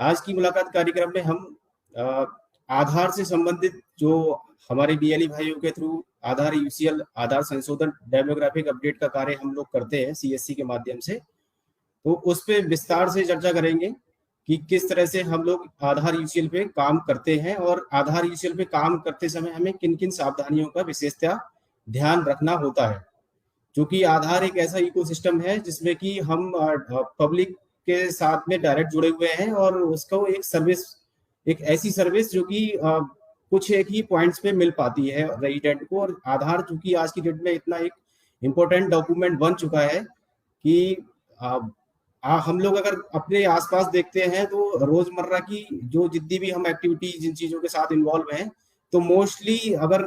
आज की मुलाकात कार्यक्रम में हम अ, आधार से संबंधित जो हमारे बीएलई भाइयों के थ्रू आधार यूसीएल आधार संशोधन डेमोग्राफिक अपडेट का कार्य हम लोग करते हैं सीएससी के माध्यम से, तो उस पे विस्तार से चर्चा करेंगे कि किस तरह से हम लोग आधार यूसीएल पे काम करते हैं और आधार यूसीएल पे काम करते समय हमें किन किन सावधानियों का विशेषतः ध्यान रखना होता है। क्योंकि आधार एक ऐसा इकोसिस्टम है जिसमें कि हम पब्लिक के साथ में डायरेक्ट जुड़े हुए हैं और उसको एक सर्विस, एक ऐसी सर्विस जो कि कुछ एक ही पॉइंट्स पे मिल पाती है रेजिडेंट को। और आधार चूंकि आज की डेट में इतना एक इम्पोर्टेंट डॉक्यूमेंट बन चुका है कि हम लोग अगर अपने आसपास देखते हैं तो रोजमर्रा की जो जितनी भी हम एक्टिविटी जिन चीजों के साथ इन्वॉल्व हैं, तो मोस्टली अगर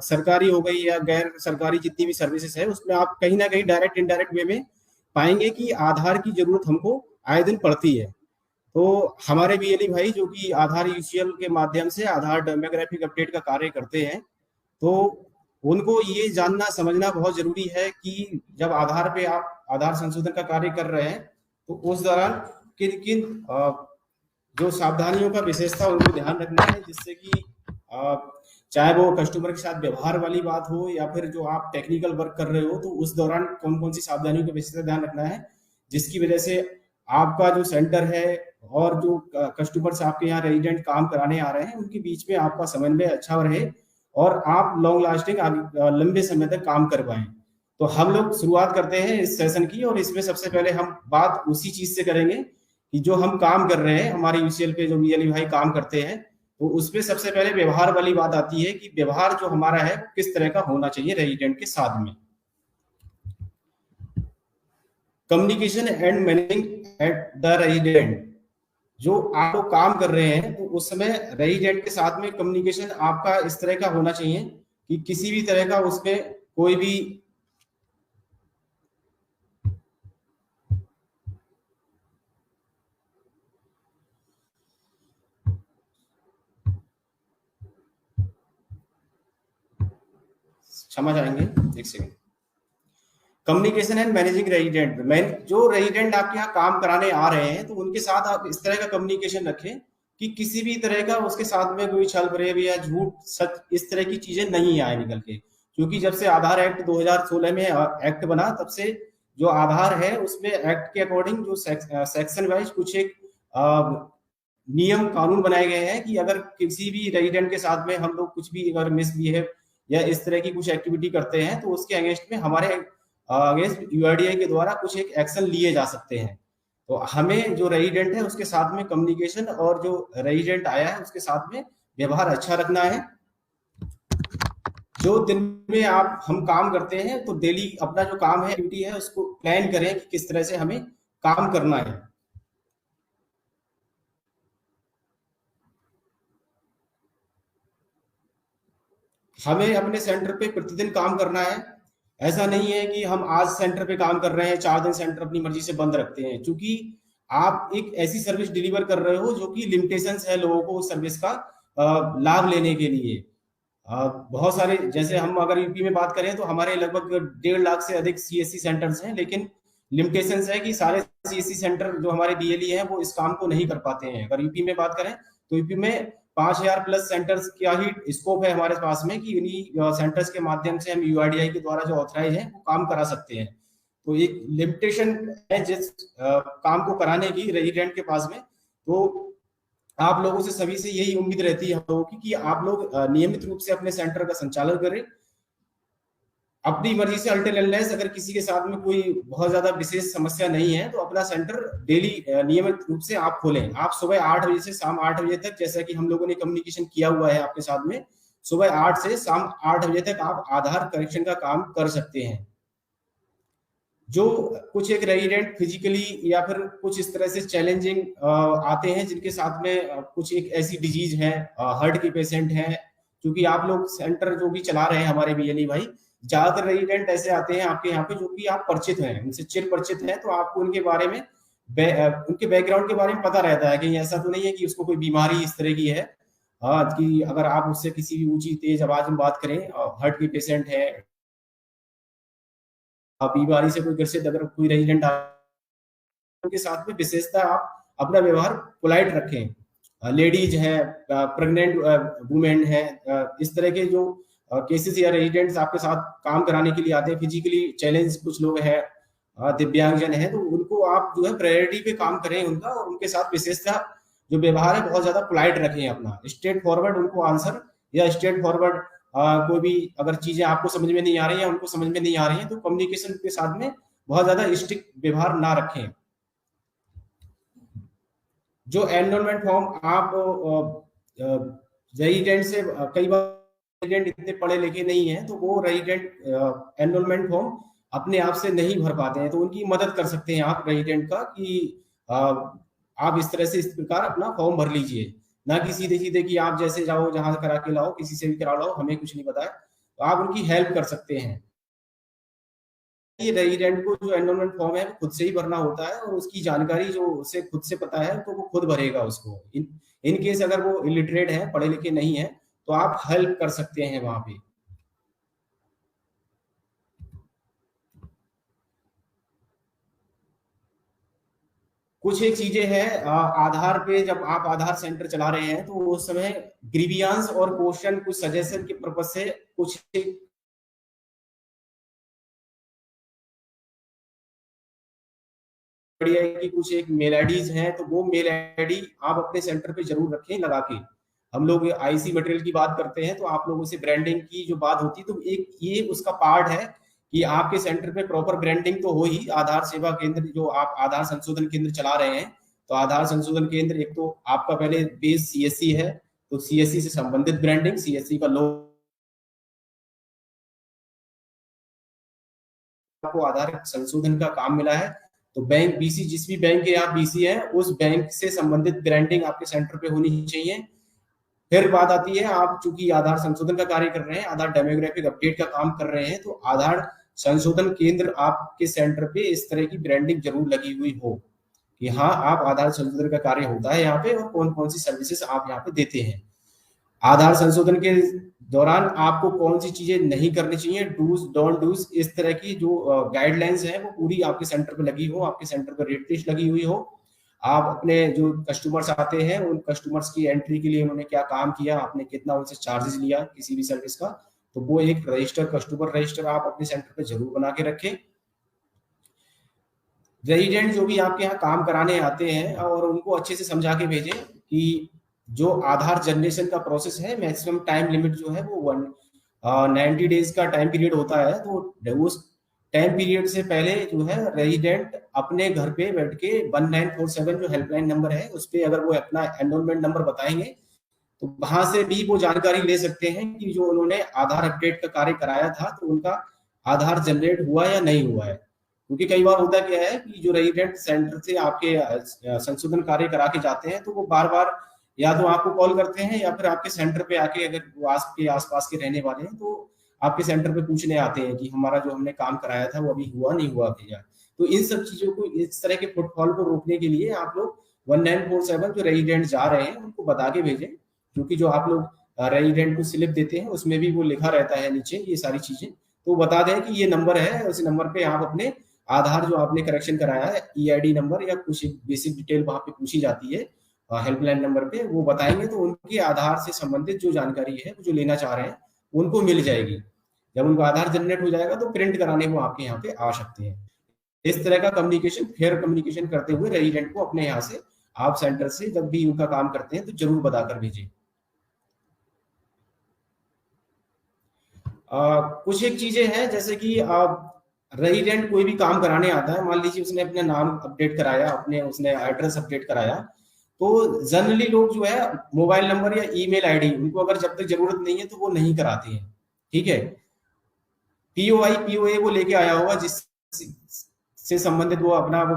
सरकारी हो गई या गैर सरकारी जितनी भी सर्विसेज है उसमें आप कहीं ना कहीं डायरेक्ट इनडायरेक्ट वे में पाएंगे कि आधार की जरूरत हमको आए दिन पड़ती है। तो हमारे बीएलई भाई जो कि आधार यूसीएल के माध्यम से आधार डेमोग्राफिक अपडेट का कार्य करते हैं, तो उनको ये जानना समझना बहुत जरूरी है कि जब आधार पे आप आधार संशोधन का कार्य कर रहे हैं तो उस दौरान किन किन जो सावधानियों का विशेषता उनको ध्यान रखना है, जिससे कि चाहे वो कस्टमर के साथ व्यवहार वाली बात हो या फिर जो आप टेक्निकल वर्क कर रहे हो, तो उस दौरान कौन कौन सी सावधानियों का विशेष ध्यान रखना है जिसकी वजह से आपका जो सेंटर है और जो कस्टमर्स आपके यहाँ रेजिडेंट काम कराने आ रहे हैं उनके बीच में आपका समन्वय अच्छा रहे और आप लॉन्ग लास्टिंग लंबे समय तक काम कर पाए। तो हम लोग शुरुआत करते हैं इस सेशन की, और इसमें सबसे पहले हम बात उसी चीज से करेंगे कि जो हम काम कर रहे हैं, हमारे यूसीएल पे जो बीएलई भाई काम करते हैं, तो उसमें सबसे पहले व्यवहार वाली बात आती है कि व्यवहार जो हमारा है किस तरह का होना चाहिए रेजिडेंट के साथ में। Communication and managing at the resident, जो आप लोग काम कर रहे हैं तो उस समय रेजिडेंट के साथ में कम्युनिकेशन आपका इस तरह का होना चाहिए कि किसी भी तरह का उसमें कोई भी क्षमा चाहेंगे एक second. Communication and managing resident, जो रेजिडेंट आपके यहाँ काम कराने आ रहे हैं तो उनके साथ आप इस तरह का कम्युनिकेशन रखें कि किसी भी तरह का उसके साथ में कोई छल फरेब या झूठ सच इस तरह की चीजें नहीं आए निकल के। क्योंकि जब से आधार एक्ट 2016 में एक्ट बना तब से जो आधार है उसमें एक्ट के अकॉर्डिंग जो सेक्शन वाइज कुछ एक नियम कानून बनाए गए हैं कि अगर किसी भी रेजिडेंट के साथ में हम लोग कुछ भी अगर मिसबिहेव या इस तरह की कुछ एक्टिविटी करते हैं तो उसके अगेंस्ट में हमारे अगेंस्ट यूआईडीआई के द्वारा कुछ एक एक्शन लिए जा सकते हैं। तो हमें जो रेजिडेंट है उसके साथ में कम्युनिकेशन और जो रेजिडेंट आया है उसके साथ में व्यवहार अच्छा रखना है। जो दिन में हम काम करते हैं तो डेली अपना जो काम है ड्यूटी है उसको प्लान करें कि किस तरह से हमें काम करना है। हमें अपने सेंटर पे प्रतिदिन काम करना है। ऐसा नहीं है कि हम आज सेंटर पे काम कर रहे हैं 4 दिन सेंटर अपनी मर्जी से बंद रखते हैं, क्योंकि आप एक ऐसी सर्विस डिलीवर कर रहे हो जो कि लिमिटेशंस है लोगों को उस सर्विस का लाभ लेने के लिए। बहुत सारे, जैसे हम अगर यूपी में बात करें तो हमारे लगभग 1.5 लाख से अधिक सीएससी सेंटर्स हैं, लेकिन लिमिटेशंस है कि सारे सीएससी सेंटर जो हमारे बीएलई हैं वो इस काम को नहीं कर पाते हैं। अगर यूपी में बात करें तो यूपी में 5000 प्लस सेंटर्स का ही स्कोप है हमारे पास में कि उन्हीं सेंटर्स के माध्यम से हम यूआईडीआई के द्वारा जो ऑथराइज है वो काम करा सकते हैं। तो एक लिमिटेशन है जिस काम को कराने की रेजिडेंट के पास में। तो आप लोगों से सभी से यही उम्मीद रहती है हम लोगों की कि आप लोग नियमित रूप से अपने सेंटर का संचालन करें। अपनी मर्जी से अल्टरनेस अगर किसी के साथ में कोई बहुत ज्यादा विशेष समस्या नहीं है तो अपना सेंटर डेली नियमित रूप से आप खोलें। आप सुबह 8 बजे से शाम 8 बजे तक, जैसा कि हम लोगों ने कम्युनिकेशन किया हुआ है आपके साथ में, सुबह 8 से शाम 8 बजे तक आप आधार करेक्शन का काम कर सकते हैं। जो कुछ एक रेजिडेंट फिजिकली या फिर कुछ इस तरह से चैलेंजिंग आते हैं जिनके साथ में कुछ एक ऐसी डिजीज है, हार्ट के पेशेंट हैं, क्योंकि आप लोग सेंटर जो भी चला रहे हैं हमारे बीएलई भाई, ज्यादातर रेजिडेंट ऐसे आते हैं आपके यहाँ पे जो कि आप परिचित हैं, उनसे चिर परिचित हैं, तो आपको उनके बारे में उनके बैकग्राउंड के बारे में पता रहता है। कहीं ऐसा तो नहीं है कि उसको कोई बीमारी इस तरह की है कि अगर आप उससे किसी भी ऊंची तेज आवाज में बात करें, हार्ट के पेशेंट है, बीमारी से कोई ग्रसित अगर कोई रेजिडेंट उनके साथ में विशेषता आप अपना व्यवहार पोलाइट रखें। लेडीज हैं, प्रेग्नेंट वुमेन है, इस तरह के जो केसेस या रेजिडेंट्स आपके साथ काम कराने के लिए आते हैं, फिजिकली चैलेंज कुछ लोग हैं, दिव्यांगजन है, तो उनको आप जो है प्रायोरिटी पे काम करें उनका, और उनके साथ विशेषता जो व्यवहार है बहुत ज्यादा पोलाइट रखें अपना, स्ट्रेट फॉरवर्ड उनको आंसर या स्ट्रेट फॉरवर्ड कोई भी अगर चीजें आपको समझ में नहीं आ रही है, उनको समझ में नहीं आ रही है, तो कम्युनिकेशन के साथ में बहुत ज्यादा स्ट्रिक्ट व्यवहार ना रखें। जो एनरोलमेंट फॉर्म आप रेजिडेंट से, कई बार रेजिडेंट इतने पढ़े लिखे नहीं है तो वो रेजिडेंट एनरोलमेंट फॉर्म अपने आप से नहीं भर पाते हैं, तो उनकी मदद कर सकते हैं आप रेजिडेंट का कि आप इस तरह से इस प्रकार अपना फॉर्म भर लीजिए, ना कि सीधे सीधे कि आप जैसे जाओ जहां करा के लाओ, किसी से भी करा लाओ, हमें कुछ नहीं पता है, तो आप उनकी हेल्प कर सकते हैं। रेजिडेंट को जो एनरोलमेंट फॉर्म है खुद से ही भरना होता है, और उसकी जानकारी जो उसे खुद से पता है तो वो खुद भरेगा उसको। इन केस अगर वो इलिटरेट है, पढ़े लिखे नहीं है, तो आप हेल्प कर सकते हैं वहां पे। कुछ एक चीजें हैं आधार पे, जब आप आधार सेंटर चला रहे हैं तो उस समय ग्रीवियांस और क्वेश्चन कुछ सजेशन के पर्पज से कुछ बढ़िया है कि कुछ एक मेल आईडीज हैं, तो वो मेल आईडी आप अपने सेंटर पे जरूर रखें लगा के। हम लोग आईसी मटेरियल की बात करते हैं तो आप लोगों से ब्रांडिंग की जो बात होती है, तो एक ये उसका पार्ट है कि आपके सेंटर पे प्रॉपर ब्रांडिंग तो हो ही। आधार सेवा केंद्र जो आप आधार संशोधन केंद्र चला रहे हैं, तो आधार संशोधन केंद्र एक तो आपका पहले बेस सीएससी है, तो सीएससी से संबंधित ब्रांडिंग, सीएससी का लोगो आपको आधार संशोधन का काम मिला है, तो बैंक बीसी, जिस भी बैंक के आप बीसी है उस बैंक से संबंधित ब्रांडिंग आपके सेंटर पे होनी चाहिए। फिर बात आती है, आप चूंकि आधार संशोधन का कार्य कर रहे हैं, आधार डेमोग्राफिक अपडेट का काम कर रहे हैं, तो आधार संशोधन केंद्र आपके सेंटर पे इस तरह की ब्रांडिंग जरूर लगी हुई हो कि हाँ, आप आधार संशोधन का कार्य होता है यहाँ पे और कौन कौन सी सर्विसेज आप यहाँ पे देते हैं। आधार संशोधन के दौरान आपको कौन सी चीजें नहीं करनी चाहिए, डूज डोंट डूज, इस तरह की जो गाइडलाइंस है वो पूरी आपके सेंटर पे लगी हो, आपके सेंटर पर रेट लिस्ट लगी हुई हो। आप अपने जो कस्टमर्स आते हैं उन कस्टमर्स की एंट्री के लिए उन्होंने क्या काम किया, आपने कितना उनसे चार्जेस लिया किसी भी सर्विस का, तो वो एक रजिस्टर, कस्टमर रजिस्टर आप अपने सेंटर पे जरूर बना के रखें। रेजिडेंट जो भी आपके यहाँ काम कराने आते हैं और उनको अच्छे से समझा के भेजें कि जो आधार जनरेशन का प्रोसेस है, मैक्सिमम टाइम लिमिट जो है वो 90 डेज का टाइम पीरियड होता है, तो उस टाइम पीरियड से पहले जो है रेजिडेंट अपने घर पे बैठ के 1947 जो हेल्पलाइन नंबर है उस पर अगर वो अपना एनरोलमेंट नंबर बताएंगे तो वहां से भी वो जानकारी ले सकते हैं कि जो उन्होंने आधार अपडेट का कार्य कराया था तो उनका आधार जनरेट हुआ या नहीं हुआ है। क्योंकि कई बार होता क्या है कि जो रेजिडेंट सेंटर से आपके संशोधन कार्य करा के जाते हैं तो वो बार बार या तो आपको कॉल करते हैं या फिर आपके सेंटर पे आके, अगर वो आपके आसपास के रहने वाले हैं तो आपके सेंटर पे पूछने आते हैं कि हमारा जो हमने काम कराया था वो अभी हुआ नहीं हुआ भैया। तो इन सब चीजों को, इस तरह के फुटफॉल को रोकने के लिए आप लोग 1947 जो रेजिडेंट जा रहे हैं उनको बता के भेजें, क्योंकि जो आप लोग रेजिडेंट को स्लिप देते हैं उसमें भी वो लिखा रहता है नीचे ये सारी चीजें, तो बता दें कि ये नंबर है, उस नंबर पे आप अपने आधार जो आपने करेक्शन कराया है, ईआईडी नंबर या कुछ बेसिक डिटेल वहां पे पूछी जाती है हेल्पलाइन नंबर पे, वो बताएंगे तो उनके आधार से संबंधित जो जानकारी है जो लेना चाह रहे हैं उनको मिल जाएगी। जब उनको आधार जनरेट हो जाएगा तो प्रिंट कराने वो आपके यहाँ पे आ सकते हैं। इस तरह का कम्युनिकेशन, फेयर कम्युनिकेशन करते हुए रेजिडेंट को अपने यहाँ से, आप सेंटर से जब भी उनका काम करते हैं तो जरूर बताकर भेजें। कुछ एक चीजें हैं जैसे कि रेजिडेंट कोई भी काम कराने आता है, मान लीजिए उसने अपना नाम अपडेट कराया, अपने उसने एड्रेस अपडेट कराया, तो जनरली लोग जो है मोबाइल नंबर या ईमेल आईडी उनको अगर जब तक जरूरत नहीं है तो वो नहीं कराते हैं, ठीक है। पीओआई पीओए वो लेके आया होगा जिस से संबंधित वो अपना वो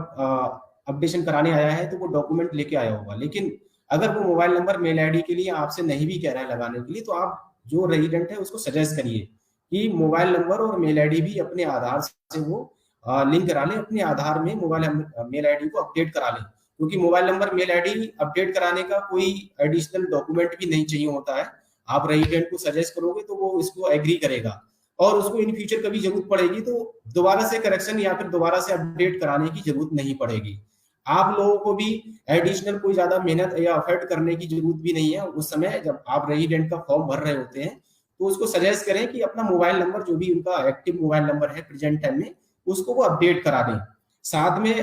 अपडेशन कराने आया है तो वो डॉक्यूमेंट लेके आया होगा, लेकिन अगर वो मोबाइल नंबर मेल आईडी के लिए आपसे नहीं भी कह रहा है लगाने के लिए, तो आप जो रेजिडेंट है उसको सजेस्ट करिए कि मोबाइल नंबर और मेल आईडी भी अपने आधार से वो लिंक करा लें, अपने आधार में मोबाइल मेल आईडी को अपडेट करा लें, क्योंकि mobile number mail ID update कराने का कोई एडिशनल डॉक्यूमेंट भी नहीं चाहिए होता है। आप रेजिडेंट को सजेस्ट करोगे तो वो इसको एग्री करेगा, और उसको इन फ्यूचर कभी जरूरत पड़ेगी तो दोबारा से करेक्शन या फिर दोबारा से अपडेट कराने की जरूरत नहीं पड़ेगी। आप लोगों को भी एडिशनल कोई ज्यादा मेहनत या एफर्ट करने की जरूरत भी नहीं है। उस समय जब आप रेजिडेंट का फॉर्म भर रहे होते हैं तो उसको सजेस्ट करें कि अपना मोबाइल नंबर, जो भी उनका एक्टिव मोबाइल नंबर है प्रेजेंट टाइम में, उसको वो अपडेट करा दें। साथ में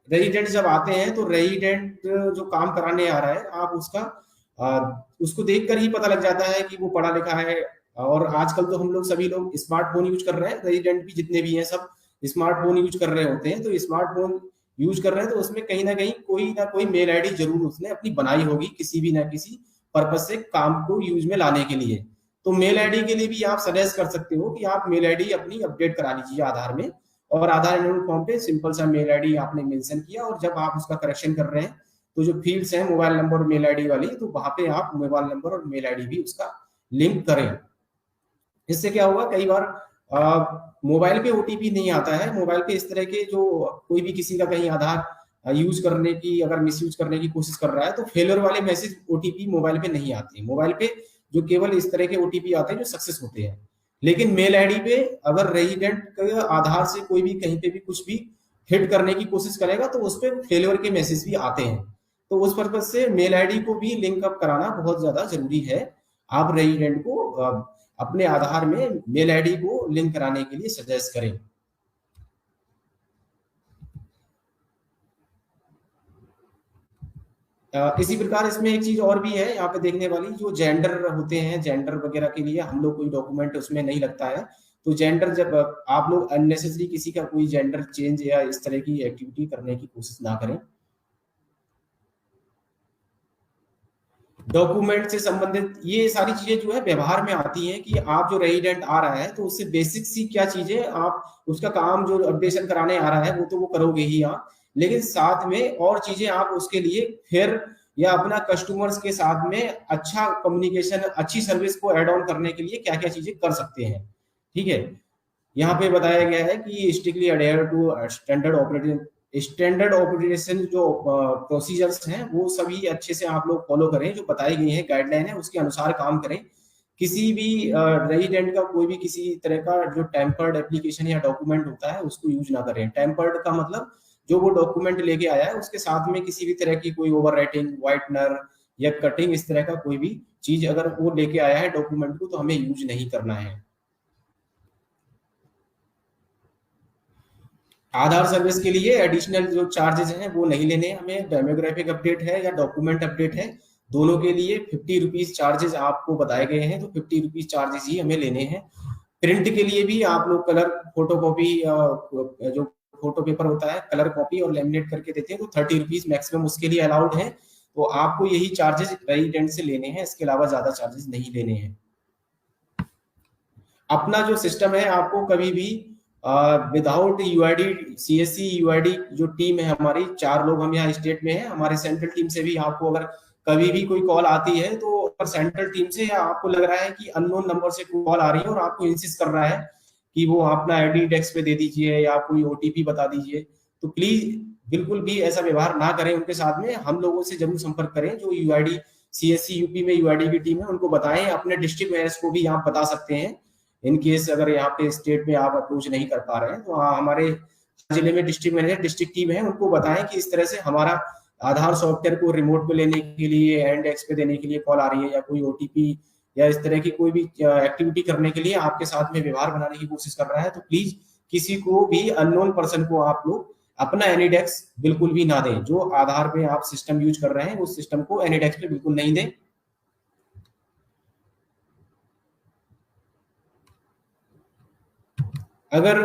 रेजिडेंट जब आते हैं तो रेजिडेंट जो काम कराने आ रहा है, आप उसको देखकर ही पता लग जाता है कि वो पढ़ा लिखा है। और आजकल तो हम लोग सभी लोग स्मार्टफोन यूज कर रहे हैं, रेजिडेंट भी जितने भी हैं सब स्मार्टफोन यूज कर रहे होते हैं। तो स्मार्टफोन यूज कर रहे हैं तो उसमें कहीं ना कोई मेल आईडी जरूर उसने अपनी बनाई होगी, किसी भी ना किसी पर्पज से काम को यूज में लाने के लिए। तो मेल आईडी के लिए भी आप सजेस्ट कर सकते हो कि आप मेल आईडी अपनी अपडेट करा लीजिए आधार में। और आधार एनरोलमेंट फॉर्म पे सिंपल सा मेल आईडी आपने मेंशन किया, और जब आप उसका करेक्शन कर रहे हैं तो जो फील्ड्स हैं मोबाइल नंबर और मेल आईडी वाली, तो वहां पे आप मोबाइल नंबर और मेल आईडी भी उसका लिंक करें। इससे क्या होगा, कई बार मोबाइल पे ओटीपी नहीं आता है। मोबाइल पे इस तरह के जो कोई भी किसी का कहीं आधार यूज करने की, अगर मिस यूज करने की कोशिश कर रहा है, तो फेलियर वाले मैसेज ओटीपी मोबाइल पे नहीं आते। मोबाइल पे जो केवल इस तरह के ओटीपी आते हैं जो सक्सेस होते हैं। लेकिन मेल आईडी पे अगर रेजिडेंट के आधार से कोई भी कहीं पे भी कुछ भी हिट करने की कोशिश करेगा तो उस पर फेलियर के मैसेज भी आते हैं। तो उस पर्पज से मेल आईडी को भी लिंक अप कराना बहुत ज्यादा जरूरी है। आप रेजिडेंट को अपने आधार में मेल आईडी को लिंक कराने के लिए सजेस्ट करें। इसी प्रकार इसमें एक चीज और भी है यहाँ पे देखने वाली, जो जेंडर होते हैं, जेंडर वगैरह के लिए हम लोग कोई डॉक्यूमेंट उसमें नहीं लगता है। तो जेंडर, जब आप लोग अननेसेसरी किसी का कोई जेंडर चेंज या इस तरह की एक्टिविटी करने की कोशिश ना करें। डॉक्यूमेंट से संबंधित ये सारी चीजें जो है व्यवहार में आती हैं कि आप जो रेजिडेंट आ रहा है तो उससे बेसिक सी क्या चीजें, आप उसका काम जो अपडेशन कराने आ रहा है वो तो वो करोगे ही आप, लेकिन साथ में और चीजें आप उसके लिए फिर या अपना कस्टमर्स के साथ में अच्छा कम्युनिकेशन, अच्छी सर्विस को एड ऑन करने के लिए क्या क्या चीजें कर सकते हैं। ठीक है, यहाँ पे बताया गया है कि strictly adhere to standard operation जो प्रोसीजर्स हैं वो सभी अच्छे से आप लोग फॉलो करें, जो बताई गई है गाइडलाइन है उसके अनुसार काम करें। किसी भी रेजिडेंट का कोई भी किसी तरह का जो टेम्पर्ड एप्लीकेशन या डॉक्यूमेंट होता है उसको यूज ना करें। टेम्पर्ड का मतलब जो वो डॉक्यूमेंट लेके आया है उसके साथ में किसी भी तरह की कोई ओवर राइटिंग, व्हाइटनर या कटिंग, इस तरह का कोई भी चीज अगर वो लेके आया है डॉक्यूमेंट को, तो हमें यूज नहीं करना है। आधार सर्विस के लिए एडिशनल जो चार्जेस हैं वो नहीं लेने हमें। डेमोग्राफिक अपडेट है या डॉक्यूमेंट अपडेट है, दोनों के लिए 50 रुपीज चार्जेस आपको बताए गए हैं, तो 50 रुपीज चार्जेस ही हमें लेने हैं। प्रिंट के लिए भी आप लोग कलर फोटो कॉपी, जो फोटो पेपर होता है कलर कॉपी और लेमिनेट करके देते हैं, तो 30 रुपीज मैक्सिमम उसके लिए अलाउड है। तो आपको यही चार्जेस रेजिडेंट से लेने हैं, इसके अलावा ज्यादा चार्जेस नहीं लेने हैं। अपना जो सिस्टम है आपको कभी भी विदाउट यूआईडी, सीएससी यूआईडी जो टीम है हमारी, 4 लोग हम यहाँ स्टेट में हैं, हमारे सेंट्रल टीम से भी आपको अगर कभी भी कोई कॉल आती है तो अगर सेंट्रल टीम से या आपको लग रहा है कि अननोन नंबर से कॉल आ रही है और आपको इंसिस्ट कर रहा है कि वो अपना आईडी डेस्क पे दे दीजिए या कोई ओटीपी बता दीजिए, तो प्लीज बिल्कुल भी ऐसा व्यवहार ना करें उनके साथ में। हम लोगों से जरूर संपर्क करें, जो यूआईडी सीएससी यूपी में यूआईडी की टीम है उनको बताएं। अपने डिस्ट्रिक्ट मैनेजर को भी आप बता सकते हैं, इन केस अगर यहाँ पे स्टेट में आप अप्रोच नहीं कर पा रहे हैं तो हमारे जिले में डिस्ट्रिक्ट मैनेजर, डिस्ट्रिक्ट टीम है, उनको बताएं कि इस तरह से हमारा आधार सॉफ्टवेयर को रिमोट पे लेने के लिए, एंड एक्स पे देने के लिए कॉल आ रही है, या कोई ओटीपी या इस तरह की कोई भी एक्टिविटी करने के लिए आपके साथ में व्यवहार बनाने की कोशिश कर रहा है, तो प्लीज किसी को भी अननोन पर्सन को आप लोग अपना एनीडेक्स बिल्कुल भी ना दें। जो आधार पे आप सिस्टम यूज कर रहे हैं उस सिस्टम को एनीडेक्स पे बिल्कुल नहीं दें। अगर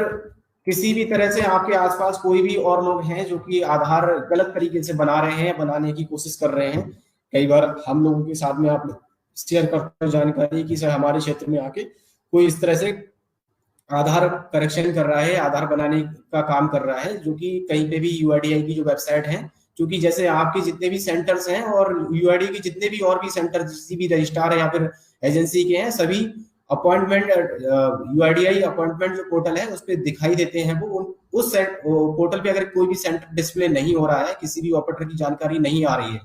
किसी भी तरह से आपके आसपास कोई भी और लोग हैं जो कि आधार गलत तरीके से बना रहे हैं, बनाने की कोशिश कर रहे हैं, कई बार हम लोगों के साथ में आप शेयर करते हैं जानकारी कि सर हमारे क्षेत्र में आके कोई इस तरह से आधार करेक्शन कर रहा है, आधार बनाने का काम कर रहा है, जो कि कहीं पे भी यूआईडीआई की जो वेबसाइट है, क्योंकि जैसे आपके जितने भी सेंटर्स हैं और यूआईडी के जितने भी और भी सेंटर, जिस भी रजिस्ट्रार है या फिर एजेंसी के हैं, सभी अपॉइंटमेंट यूआईडीआई अपॉइंटमेंट जो पोर्टल है उस पर दिखाई देते हैं। वो उस पोर्टल पे अगर कोई भी सेंटर डिस्प्ले नहीं हो रहा है, किसी भी ऑपरेटर की जानकारी नहीं आ रही है,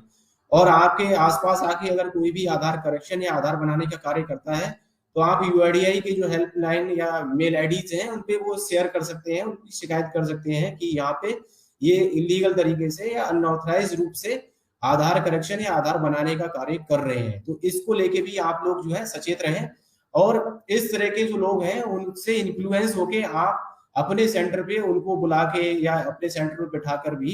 और आपके आसपास आके अगर कोई भी आधार करेक्शन या आधार बनाने का कार्य करता है, तो आप यूआईडीआई की जो हेल्पलाइन या मेल आईडीज हैं उन पे वो शेयर कर सकते हैं, उनकी शिकायत कर सकते हैं कि यहाँ पे ये इलीगल तरीके से या अनऑथराइज रूप से आधार करेक्शन या आधार बनाने का कार्य कर रहे हैं। तो इसको लेके भी आप लोग जो है सचेत रहें, और इस तरह के जो लोग हैं उनसे इन्फ्लुएंस होके आप अपने सेंटर पे उनको बुला के या अपने सेंटर पे बिठाकर भी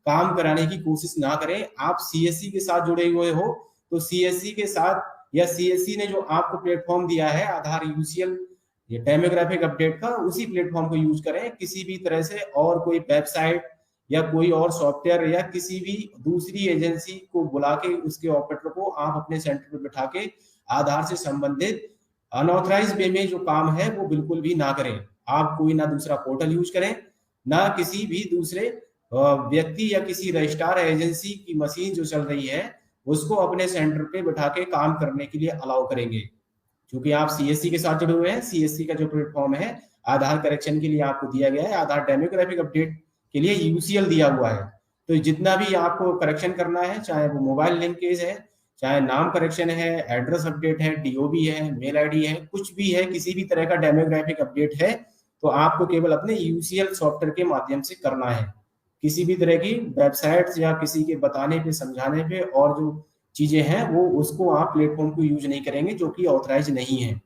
काम कराने की कोशिश ना करें। आप सीएससी के साथ जुड़े हुए हो तो सीएससी के साथ, या सीएससी ने जो आपको प्लेटफॉर्म दिया है आधार यूसीएल ये डेमोग्राफिक अपडेट का, उसी प्लेटफॉर्म को यूज करें। किसी भी तरह से और कोई वेबसाइट या कोई और सॉफ्टवेयर या किसी भी दूसरी एजेंसी को बुला के उसके ऑपरेटर को आप अपने सेंटर पे बिठा के आधार से संबंधित अनऑथराइज वे में जो काम है वो बिल्कुल भी ना करें। आप कोई ना दूसरा पोर्टल यूज करें, ना किसी भी दूसरे व्यक्ति या किसी रजिस्ट्रार एजेंसी की मशीन जो चल रही है उसको अपने सेंटर पे बिठा के काम करने के लिए अलाउ करेंगे। क्योंकि आप सीएससी के साथ जुड़े हुए हैं, सीएससी का जो प्लेटफॉर्म है आधार करेक्शन के लिए आपको दिया गया है, आधार डेमोग्राफिक अपडेट के लिए यूसीएल दिया हुआ है। तो जितना भी आपको करेक्शन करना है, चाहे वो मोबाइल लिंकेज है, चाहे नाम करेक्शन है, एड्रेस अपडेट है, डीओबी है, मेल आईडी है, कुछ भी है, किसी भी तरह का डेमोग्राफिक अपडेट है, तो आपको केवल अपने यूसीएल सॉफ्टवेयर के माध्यम से करना है। किसी भी तरह की वेबसाइट्स या किसी के बताने पे, समझाने पे और जो चीजें हैं वो उसको आप प्लेटफॉर्म को यूज नहीं करेंगे जो कि ऑथराइज नहीं है।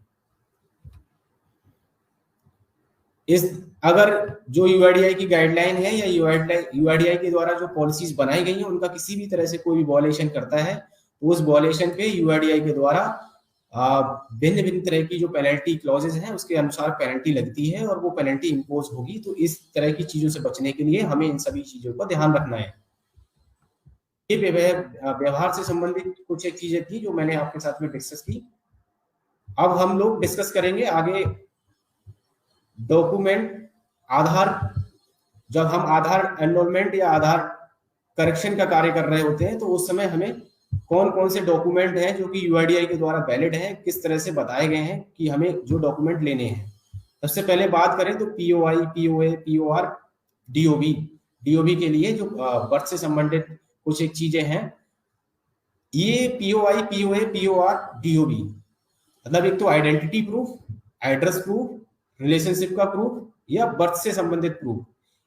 इस अगर जो यूआईडीआई की गाइडलाइन है या यूआईडीआई के द्वारा जो पॉलिसीज बनाई गई हैं उनका किसी भी तरह से कोई भी वॉयलेशन करता है तो उस वॉयलेशन पे यूआईडीआई के द्वारा भिन्न भिन्न तरह की जो पेनल्टी क्लॉजेज हैं उसके अनुसार पेनल्टी लगती है और वो पेनल्टी इम्पोज होगी। तो इस तरह की चीजों से बचने के लिए हमें इन सभी चीजों का ध्यान रखना है। ये व्यवहार से संबंधित कुछ एक चीजें थी जो मैंने आपके साथ में डिस्कस की। अब हम लोग डिस्कस करेंगे आगे डॉक्यूमेंट आधार। जब हम आधार एनरोलमेंट या आधार करेक्शन का कार्य कर रहे होते हैं तो उस समय हमें कौन कौन से डॉक्यूमेंट हैं जो कि यूआईडीआई के द्वारा वैलिड हैं, किस तरह से बताए गए हैं कि हमें जो डॉक्यूमेंट लेने हैं। सबसे पहले बात करें तो पीओआई, पीओए, पीओआर, डीओबी। डीओबी के लिए जो बर्थ से संबंधित कुछ एक चीजें हैं, ये पीओआई, पीओए, पीओआर, डीओबी मतलब एक तो identity proof, address proof, relationship का प्रूफ या बर्थ से संबंधित प्रूफ।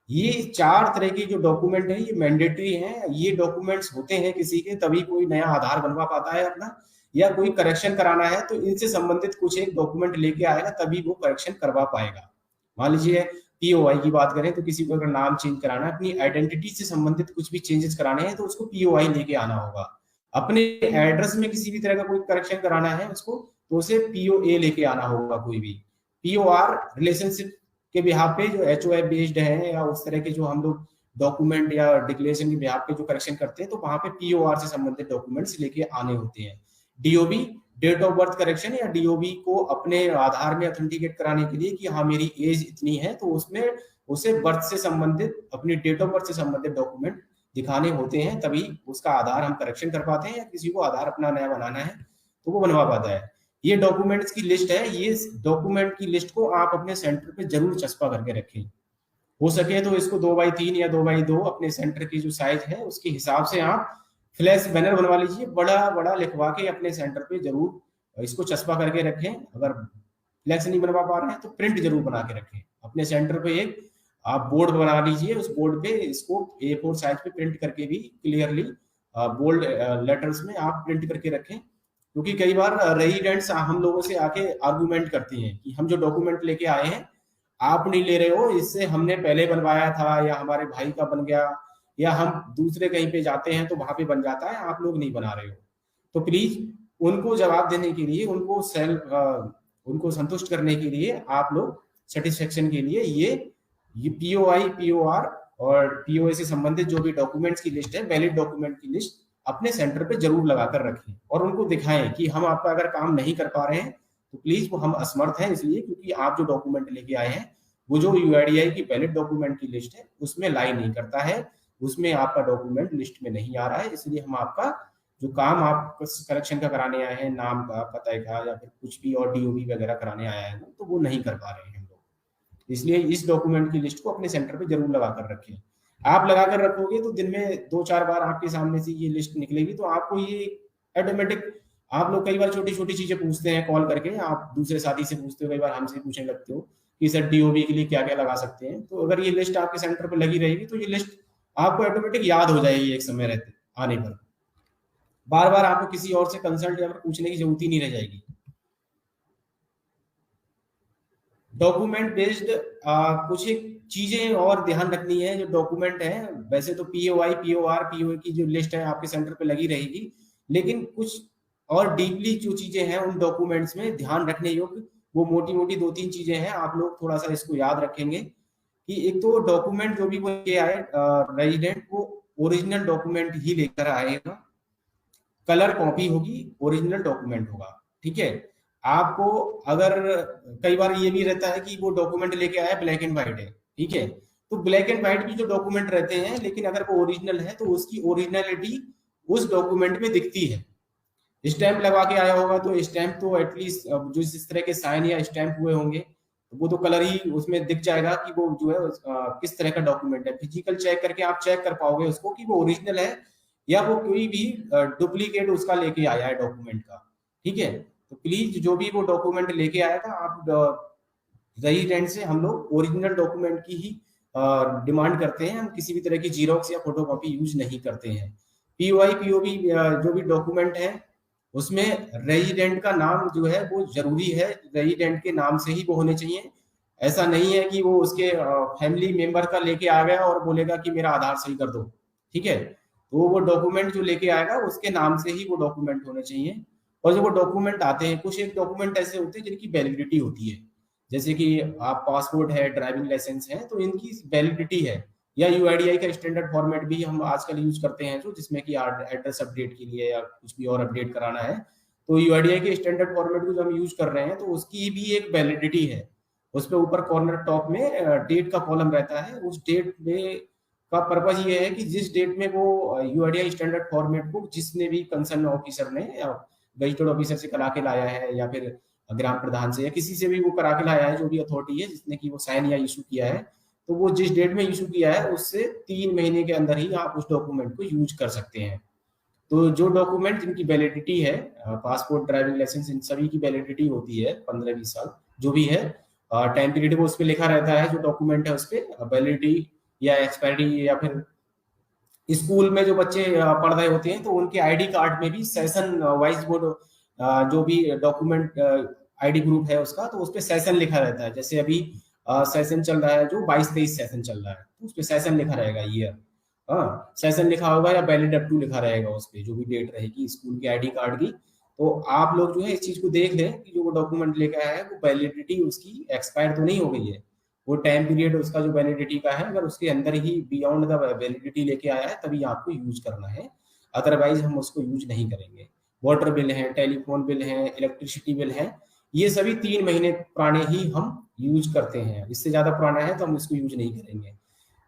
ये चार तरह के जो डॉक्यूमेंट हैं ये मैंडेटरी हैं। ये डॉक्यूमेंट्स होते हैं किसी के, तभी कोई नया आधार बनवा पाता है अपना, या कोई करेक्शन कराना है तो इनसे संबंधित कुछ एक डॉक्यूमेंट लेके आएगा तभी वो करेक्शन करवा पाएगा। मान लीजिए पीओआई की बात करें तो किसी को अगर नाम चेंज कराना है, अपनी आइडेंटिटी से संबंधित कुछ भी चेंजेस कराने हैं तो उसको पीओआई लेके आना होगा। अपने एड्रेस में किसी भी तरह का कोई करेक्शन कराना है उसको तो उसे पीओए लेके आना होगा कोई भी। पीओआर रिलेशनशिप के बिहाफ पे जो एचओएफ बेस्ड है या उस तरह के जो हम लोग डॉक्यूमेंट या डिक्लेरेशन के बिहाफ पे जो करेक्शन करते हैं तो वहां पे पीओआर से संबंधित डॉक्यूमेंट्स लेके आने होते हैं। DOB date of birth correction या डीओबी को अपने आधार में ऑथेंटिकेट कराने के लिए कि हाँ मेरी एज इतनी है तो उसमें उसे बर्थ से संबंधित अपनी डेट ऑफ बर्थ से संबंधित डॉक्यूमेंट दिखाने होते हैं, तभी उसका आधार हम करेक्शन कर पाते हैं या किसी को आधार अपना नया बनाना है तो वो बनवा पाता है। ये डॉक्यूमेंट्स की लिस्ट है। ये डॉक्यूमेंट की लिस्ट को आप अपने सेंटर पे जरूर चस्पा करके रखें। हो सके तो इसको 2x3 या 2x2 अपने सेंटर की जो साइज है उसके हिसाब से आप फ्लैश बैनर बनवा लीजिए, बड़ा बड़ा लिखवा के अपने सेंटर पे जरूर इसको चस्पा करके रखें। अगर फ्लैक्स नहीं बनवा पा रहे हैं तो प्रिंट जरूर बना के रखें। अपने सेंटर पे एक आप बोर्ड बना लीजिए, उस बोर्ड पे इसको A4 साइज पे प्रिंट करके भी क्लियरली बोल्ड लेटर्स में आप प्रिंट करके रखें। क्योंकि कई बार रेजिडेंट्स हम लोगों से आके आर्गुमेंट करती हैं कि हम जो डॉक्यूमेंट लेके आए हैं आप नहीं ले रहे हो, इससे हमने पहले बनवाया था या हमारे भाई का बन गया या हम दूसरे कहीं पे जाते हैं तो वहां पे बन जाता है, आप लोग नहीं बना रहे हो। तो प्लीज उनको जवाब देने के लिए, उनको संतुष्ट करने के लिए आप लोग सेटिस्फेक्शन के लिए ये पीओआई, पीओआर और पीओए से संबंधित जो भी डॉक्यूमेंट्स की लिस्ट है, वैलिड डॉक्यूमेंट की लिस्ट अपने सेंटर पे जरूर लगाकर रखें और उनको दिखाएं कि हम आपका अगर काम नहीं कर पा रहे हैं तो प्लीज वो हम असमर्थ हैं इसलिए क्योंकि आप जो डॉक्यूमेंट लेके आए हैं वो जो यूआईडीआई की वैलिड डॉक्यूमेंट की लिस्ट है उसमें लाई नहीं करता है, उसमें आपका डॉक्यूमेंट लिस्ट में नहीं आ रहा है, इसलिए हम आपका जो काम आप करेक्शन का कराने आए हैं, नाम का, पता का या फिर कुछ भी और डीओबी वगैरह कराने आए हैं तो वो नहीं कर पा रहे हैं हम लोग। इसलिए इस डॉक्यूमेंट की लिस्ट को अपने सेंटर पे जरूर लगा कर रखें। आप लगाकर रखोगे तो दिन में 2-4 बार आपके सामने से ये लिस्ट निकलेगी तो आपको ये ऑटोमेटिक, आप लोग कई बार छोटी छोटी चीजें पूछते हैं कॉल करके, आप दूसरे साथी से पूछते हो, कई बार हमसे पूछने लगते हो कि सर डीओबी के लिए क्या क्या लगा सकते हैं। तो अगर ये लिस्ट आपके सेंटर पर लगी रहेगी तो ये लिस्ट आपको ऑटोमेटिक याद हो जाएगी एक समय रहते आने पर, बार बार आपको किसी और से कंसल्ट या फिर पूछने की जरूरत ही नहीं रह जाएगी। डॉक्यूमेंट बेस्ड कुछ एक चीजें और ध्यान रखनी है। जो डॉक्यूमेंट है, वैसे तो पीओआई, पीओआर, पीओए की जो लिस्ट है आपके सेंटर पे लगी रहेगी, लेकिन कुछ और डीपली जो चीजें हैं उन डॉक्यूमेंट्स में ध्यान रखने योग्य वो मोटी मोटी 2-3 चीजें हैं। आप लोग थोड़ा सा इसको याद रखेंगे कि एक तो डॉक्यूमेंट जो भी वो लेके आए रेजिडेंट, वो ओरिजिनल डॉक्यूमेंट ही लेकर आएगा, कलर कॉपी होगी, ओरिजिनल डॉक्यूमेंट होगा। ठीक है। आपको अगर कई बार ये भी रहता है कि वो डॉक्यूमेंट लेके आया ब्लैक एंड व्हाइट है, ठीक है, तो ब्लैक एंड व्हाइट भी जो डॉक्यूमेंट रहते हैं, लेकिन अगर वो ओरिजिनल है तो उसकी ओरिजिनलिटी उस डॉक्यूमेंट में दिखती है। स्टैंप लगा के आया होगा तो स्टैंप तो एटलीस्ट जो इस तरह के साइन या स्टैंप हुए होंगे तो वो तो कलर ही उसमें दिख जाएगा कि वो जो है किस तरह का डॉक्यूमेंट है। फिजिकल चेक करके आप चेक कर पाओगे उसको कि वो ओरिजिनल है या वो कोई भी डुप्लीकेट उसका लेके आया है डॉक्यूमेंट का। ठीक है। तो प्लीज जो भी वो डॉक्यूमेंट लेके आएगा, आप रेजिडेंट से हम लोग ओरिजिनल डॉक्यूमेंट की ही डिमांड करते हैं। हम किसी भी तरह की जीरोक्स या फोटोकॉपी यूज नहीं करते हैं। पीओआई, पीओबी जो भी डॉक्यूमेंट है उसमें रेजिडेंट का नाम जो है वो जरूरी है, रेजिडेंट के नाम से ही वो होने चाहिए। ऐसा नहीं है कि वो उसके फैमिली मेंबर का लेके आ गया और बोलेगा कि मेरा आधार सही कर दो। ठीक है। तो वो डॉक्यूमेंट जो लेके आएगा उसके नाम से ही वो डॉक्यूमेंट होने चाहिए। और जो वो डॉक्यूमेंट आते हैं, कुछ एक डॉक्यूमेंट ऐसे होते हैं जिनकी वैलिडिटी होती है, जैसे कि आप पासपोर्ट है, ड्राइविंग लाइसेंस है, तो इनकी वैलिडिटी है। या यूआईडीआई का स्टैंडर्ड फॉर्मेट भी हम आजकल यूज करते हैं, जो जिसमें कि एड्रेस अपडेट के लिए या कुछ भी और अपडेट कराना है, तो यूआईडीआई के स्टैंडर्ड फॉर्मेट को जो हम यूज कर रहे हैं तो उसकी भी एक वैलिडिटी है। उस पर ऊपर कॉर्नर टॉप में डेट का कॉलम रहता है। उस डेट में का पर्पज ये है कि जिस डेट में वो यूआईडीआई स्टैंडर्ड फॉर्मेट को जिसने भी कंसर्न ऑफिसर ने या गजेटेड ऑफिसर से करा के लाया है या फिर ग्राम प्रधान से या किसी से भी वो करा के लाया है, जो भी अथॉरिटी है जिसने की वो साइन या इशू किया है, तो वो जिस डेट में इशू किया है उससे 3 महीने के अंदर ही आप उस डॉक्यूमेंट को यूज कर सकते हैं। तो जो डॉक्यूमेंट जिनकी वैलिडिटी है, पासपोर्ट, ड्राइविंग लाइसेंस, इन सभी की वैलिडिटी होती है 15-20 साल जो भी है। टाइम पीरियड वो उस पर लिखा रहता है, जो डॉक्यूमेंट है उस पर वैलिडिटी या एक्सपायरी, या फिर स्कूल में जो बच्चे पढ़ रहे होते हैं तो उनके आईडी कार्ड में भी सेशन वाइज वो जो भी डॉक्यूमेंट आईडी ग्रुप है उसका, तो उस पर सेशन लिखा रहता है। जैसे अभी सेशन चल रहा है जो 22-23 सेशन चल रहा है, तो उस पर सेशन लिखा रहेगा ईयर, हाँ सेशन लिखा होगा या वैलिड अप टू लिखा रहेगा उस पर, जो भी डेट रहेगी स्कूल के आईडी कार्ड की। तो आप लोग जो है इस चीज को देख लें कि जो वो डॉक्यूमेंट लेकर आया है वो वैलिडिटी उसकी एक्सपायर तो नहीं हो गई है। वो टाइम पीरियड उसका जो वैलिडिटी का है, अगर उसके अंदर ही बियॉन्ड द वैलिडिटी लेके आया है तभी आपको यूज करना है, अदरवाइज हम उसको यूज नहीं करेंगे। वाटर बिल है, टेलीफोन बिल है, इलेक्ट्रिसिटी बिल है, ये सभी 3 महीने पुराने ही हम यूज करते हैं। इससे ज्यादा पुराना है तो हम इसको यूज नहीं करेंगे।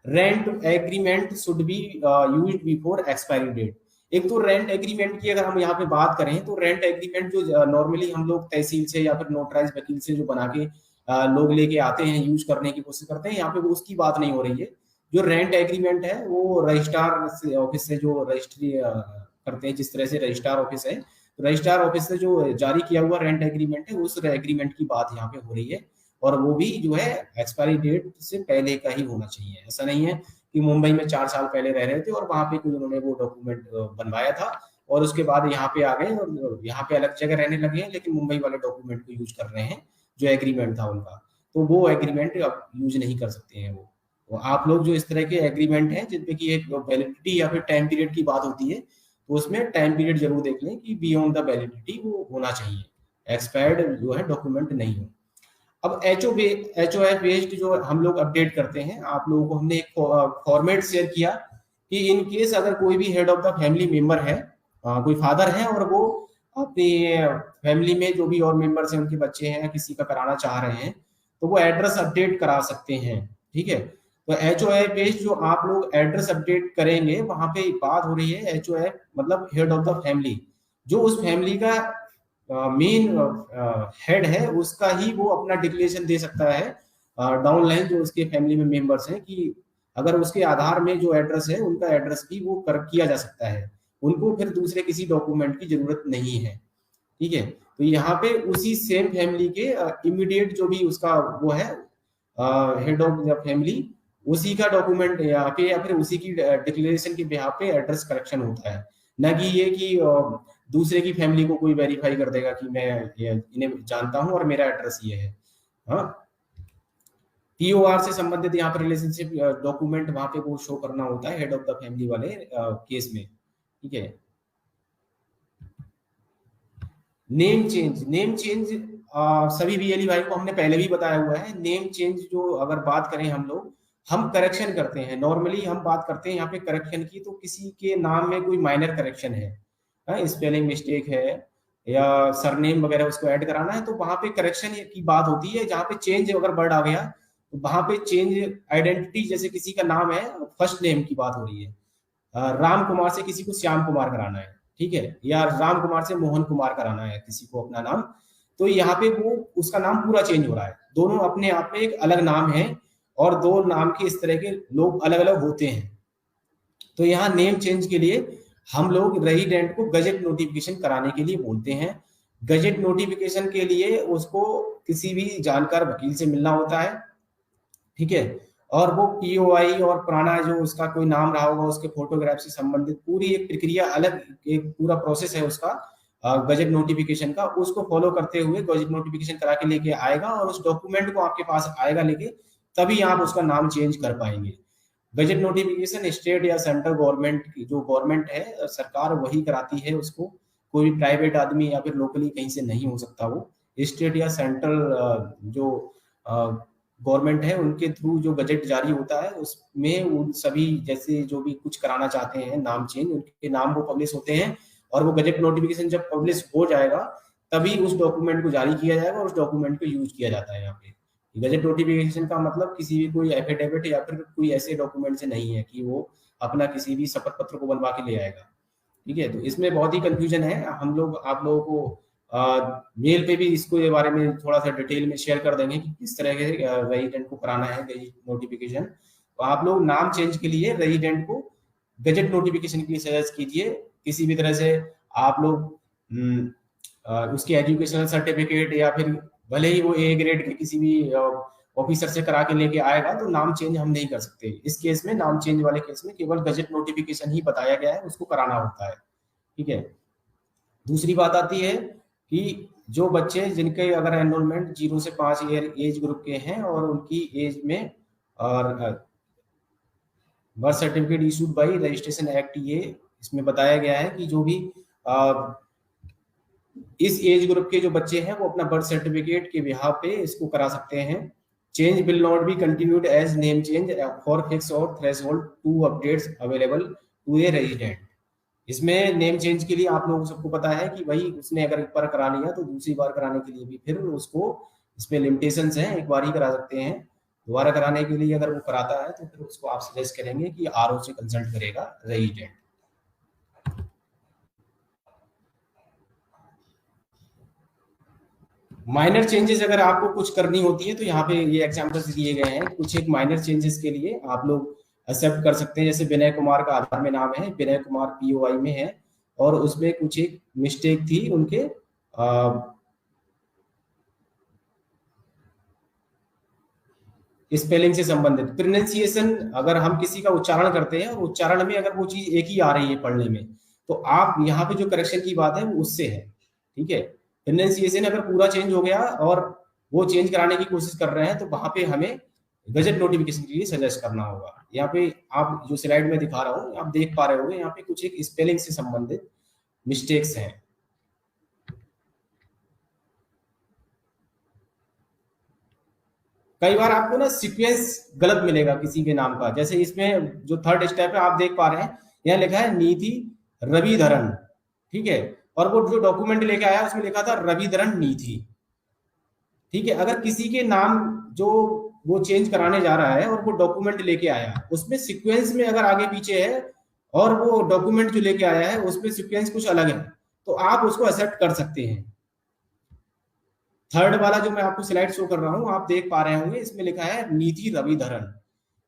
Rent agreement should be used before expiry date. एक तो रेंट एग्रीमेंट की अगर हम यहाँ पे बात करें तो रेंट एग्रीमेंट जो नॉर्मली हम लोग तहसील से या फिर नोटराइज वकील से जो बना के लोग लेके आते हैं, यूज करने की कोशिश करते हैं, यहाँ पे वो उसकी बात नहीं हो रही है। जो रेंट एग्रीमेंट है वो रजिस्ट्रार ऑफिस से जो रजिस्ट्री करते हैं, जिस तरह से रजिस्ट्रार ऑफिस है, तो रजिस्ट्रार ऑफिस से जो जारी किया हुआ रेंट एग्रीमेंट है उस एग्रीमेंट की बात यहाँ पे हो रही है। और वो भी जो है एक्सपायरी डेट से पहले का ही होना चाहिए। ऐसा नहीं है कि मुंबई में 4 साल पहले रह रहे थे और वहां पे कोई उन्होंने वो डॉक्यूमेंट बनवाया था और उसके बाद यहाँ पे आ गए और यहाँ पे अलग जगह रहने लगे हैं, लेकिन मुंबई वाले डॉक्यूमेंट को यूज कर रहे हैं जो एग्रीमेंट था उनका, तो वो एग्रीमेंट आप यूज नहीं कर सकते हैं। वो तो आप लोग जो इस तरह के एग्रीमेंट हैं जिनपे की एक वैलिडिटी या फिर टाइम पीरियड की बात होती है, तो उसमें टाइम पीरियड जरूर देख लें कि बियॉन्ड द वैलिडिटी वो होना चाहिए, एक्सपायर्ड जो है डॉक्यूमेंट नहीं हो। अब HOF बेस्ड जो हम लोग अपडेट करते हैं, आप लोगों को हमने एक फॉर्मेट शेयर किया कि इन केस अगर कोई भी head of the family member है, कोई फादर है और वो अपनी फैमिली में जो भी और मेंबर्स हैं, उनके बच्चे हैं, किसी का कराना चाह रहे हैं, तो वो एड्रेस अपडेट करा सकते हैं। ठीक है। तो HOF बेस्ड जो आप लोग एड्रेस अपडेट करेंगे, वहां पे बात हो रही है HOF मतलब हेड ऑफ द फैमिली, जो उस फैमिली का मेन हेड है उसका ही वो अपना डिक्लेरेशन दे सकता है डाउन लाइन जो उसके फैमिली में मेंबर्स हैं, कि अगर उसके आधार में जो एड्रेस है उनका एड्रेस भी वो कर किया जा सकता है, उनको फिर दूसरे किसी डॉक्यूमेंट की जरूरत नहीं है। ठीक है। तो यहाँ पे उसी सेम फैमिली के इमीडिएट जो भी उसका वो है हेड ऑफ द फैमिली, उसी का डॉक्यूमेंट या फिर उसी की डिक्लेरेशन के बिहाफ पे एड्रेस करेक्शन होता है, न कि ये कि दूसरे की फैमिली को कोई वेरीफाई कर देगा कि मैं इन्हें जानता हूं और मेरा एड्रेस ये है। हाँ, पीओआर से संबंधित यहाँ पर रिलेशनशिप डॉक्यूमेंट वहां पे वो शो करना होता है हेड ऑफ द फैमिली वाले केस में। ठीक है, नेम चेंज सभी बीएलई भाई को हमने पहले भी बताया हुआ है। नेम चेंज जो अगर बात करें हम करेक्शन करते हैं, नॉर्मली हम बात करते हैं यहाँ पे करेक्शन की, तो किसी के नाम में कोई माइनर करेक्शन है, स्पेलिंग मिस्टेक है या सरनेम वगैरह उसको ऐड कराना है, तो वहां पे करेक्शन की बात होती है। जहाँ पे चेंज अगर वर्ड आ गया तो वहां पे चेंज आइडेंटिटी, जैसे किसी का नाम है, फर्स्ट नेम की बात हो रही है, राम कुमार से किसी को श्याम कुमार कराना है, ठीक है, या राम कुमार से मोहन कुमार कराना है किसी को अपना नाम, तो यहाँ पे वो उसका नाम पूरा चेंज हो रहा है। दोनों अपने आप में एक अलग नाम है और दो नाम के इस तरह के लोग अलग अलग होते हैं। तो यहाँ नेम चेंज के लिए हम लोग रेजिडेंट को गजेट नोटिफिकेशन कराने के लिए बोलते हैं। गजेट नोटिफिकेशन के लिए उसको किसी भी जानकार वकील से मिलना होता है, ठीक है, और वो पीओआई और पुराना जो उसका कोई नाम रहा होगा उसके फोटोग्राफ से संबंधित पूरी एक प्रक्रिया, अलग एक पूरा प्रोसेस है उसका गजेट नोटिफिकेशन का, उसको फॉलो करते हुए गजेट नोटिफिकेशन करा के लेके आएगा और उस डॉक्यूमेंट को आपके पास आएगा लेके, तभी आप उसका नाम चेंज कर पाएंगे। गजेट नोटिफिकेशन स्टेट या सेंट्रल गवर्नमेंट की, जो गवर्नमेंट है सरकार, वही कराती है उसको, कोई भी प्राइवेट आदमी या फिर लोकली कहीं से नहीं हो सकता। वो स्टेट या सेंट्रल जो गवर्नमेंट है उनके थ्रू जो बजट जारी होता है उसमें उन सभी जैसे जो भी कुछ कराना चाहते हैं नाम चेंज, उनके नाम वो पब्लिश होते हैं और वो गजट नोटिफिकेशन जब पब्लिश हो जाएगा तभी उस डॉक्यूमेंट को जारी किया जाएगा और उस डॉक्यूमेंट को यूज किया जाता है। यहाँ पे गजट नोटिफिकेशन का मतलब किसी भी कोई एफिडेविट या फिर कोई ऐसे डॉक्यूमेंट से नहीं है कि वो अपना किसी भी शपथ पत्र को बनवा के ले आएगा। ठीक है, तो इसमें बहुत ही कंफ्यूजन है। हम लोग आप लोगों को मेल पे भी इसको ये बारे में थोड़ा सा डिटेल में शेयर कर देंगे कि किस तरह के रेजिडेंट को कराना है गजट नोटिफिकेशन। तो आप लोग नाम चेंज के लिए रेजिडेंट को गजट नोटिफिकेशन के लिए सजेस्ट कीजिए। किसी भी तरह से आप लोग उसकी एजुकेशनल सर्टिफिकेट या फिर भले ही वो ए ग्रेड के किसी भी ऑफिसर से करा के लेके आएगा तो नाम चेंज हम नहीं कर सकते। इस केस में, नाम चेंज वाले केस में, केवल गजट नोटिफिकेशन ही बताया गया है, उसको कराना होता है। ठीक है, दूसरी बात आती है कि जो बच्चे जिनके अगर एनरोलमेंट 0 से 5 ईयर एज ग्रुप के हैं और उनकी एज में और birth certificate issued by registration act, ये इसमें बताया गया है कि जो भी इस एज ग्रुप के जो बच्चे हैं वो अपना बर्थ सर्टिफिकेट के बिहाफ पे इसको करा सकते हैं। Change will not be continued as name change for fix और threshold 2 updates available to a resident. इसमें नेम चेंज के लिए आप लोगों को सबको पता है कि भाई उसने अगर एक बार करा लिया तो दूसरी बार कराने के लिए भी फिर उसको इसमें लिमिटेशंस हैं, एक बार ही करा सकते हैं। दोबारा कराने के लिए अगर वो कराता है तो फिर उसको आप सजेस्ट करेंगे कि आरओ से कंसल्ट करेगा रेजिडेंट। माइनर चेंजेस अगर आपको कुछ करनी होती है तो यहाँ पे ये एग्जांपल्स दिए गए हैं। कुछ एक माइनर चेंजेस के लिए आप लोग एक्सेप्ट कर सकते हैं। जैसे विनय कुमार का आधार में नाम है, विनय कुमार पीओआई में है और उसमें कुछ एक मिस्टेक थी उनके स्पेलिंग से संबंधित। प्रोनाउंसिएशन अगर हम किसी का उच्चारण करते हैं और उच्चारण में अगर वो चीज एक ही आ रही है पढ़ने में, तो आप यहाँ पे जो करेक्शन की बात है वो उससे है। ठीक है, प्रोनाउंसिएशन अगर पूरा चेंज हो गया और वो चेंज कराने की कोशिश कर रहे हैं तो वहां पे हमें गजट नोटिफिकेशन के लिए सजेस्ट करना होगा। यहाँ पे आप जो स्लाइड में दिखा रहा हूँ आप देख पा रहे होंगे, यहाँ पे कुछ एक स्पेलिंग से संबंधित मिस्टेक्स हैं। कई बार आपको ना सीक्वेंस गलत मिलेगा किसी के नाम का। जैसे इसमें जो थर्ड स्टेप है आप देख पा रहे हैं, यहाँ लिखा है नीति रविधरन, ठीक है, और वो जो डॉक्यूमेंट लेके आया उसमें लिखा था रविधरन नीति। ठीक है, अगर किसी के नाम जो वो चेंज कराने जा रहा है और वो डॉक्यूमेंट लेके आया उसमें सीक्वेंस में अगर आगे पीछे है और वो डॉक्यूमेंट जो लेके आया है उसमें सीक्वेंस कुछ अलग है तो आप उसको एक्सेप्ट कर सकते हैं। थर्ड वाला जो मैं आपको स्लाइड शो कर रहा हूं आप देख पा रहे होंगे, इसमें लिखा है नीति रविधरन,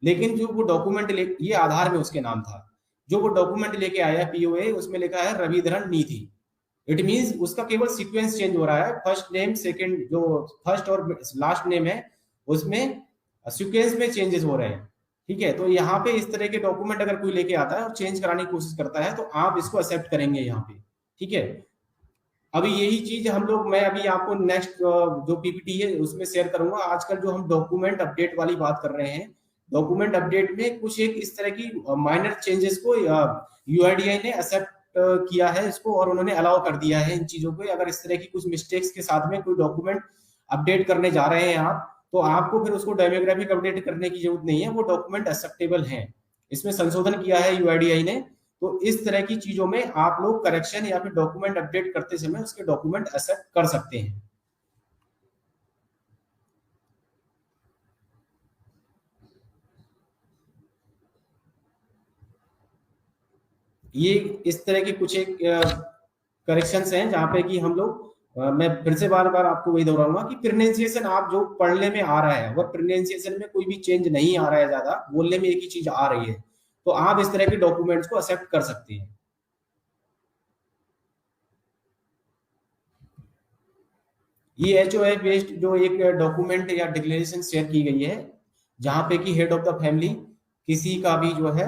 लेकिन जो वो डॉक्यूमेंट ये आधार में उसके नाम था, जो वो डॉक्यूमेंट लेके आया पीओए उसमें लिखा है रविधरन नीति। इट मींस उसका केवल सीक्वेंस चेंज हो रहा है, फर्स्ट नेम सेकंड, जो फर्स्ट और लास्ट नेम है उसमें सीक्वेंस में चेंजेस हो रहे हैं। ठीक है। तो यहाँ पे इस तरह के डॉक्यूमेंट अगर कोई लेके आता है और चेंज कराने की कोशिश करता है तो आप इसको एक्सेप्ट करेंगे यहाँ पे, ठीक है। अभी यही चीज हम लोग, मैं अभी आपको नेक्स्ट जो पीपीटी है उसमें शेयर करूंगा। आजकल जो हम डॉक्यूमेंट अपडेट वाली बात कर रहे हैं, डॉक्यूमेंट अपडेट में कुछ एक इस तरह की माइनर चेंजेस को यूआईडीआई ने एक्सेप्ट किया है इसको, और उन्होंने अलाउ कर दिया है इन चीजों को। अगर इस तरह की कुछ मिस्टेक्स के साथ में कोई डॉक्यूमेंट अपडेट करने जा रहे हैं आप, तो आपको फिर उसको डेमोग्राफिक अपडेट करने की जरूरत नहीं है, वो डॉक्यूमेंट एक्सेप्टेबल है। इसमें संशोधन किया है यूआईडीआई ने। तो इस तरह की चीजों में आप लोग करेक्शन या फिर डॉक्यूमेंट अपडेट करते समय उसके डॉक्यूमेंट एक्सेप्ट कर सकते हैं। ये इस तरह की कुछ एक करेक्शंस हैं जहां पे कि हम लोग मैं फिर से बार बार आपको वही दोहराऊंगा कि प्रोनाउंसिएशन आप जो पढ़ने में आ रहा है, अगर प्रोनाउंसिएशन में कोई भी चेंज नहीं आ रहा है, ज्यादा बोलने में एक ही चीज आ रही है, तो आप इस तरह के डॉक्यूमेंट्स को एक्सेप्ट कर सकते हैं। ये एचओए बेस्ड जो एक डॉक्यूमेंट या डिक्लेरेशन शेयर की गई है, जहां पे कि हेड ऑफ द फैमिली किसी का भी जो है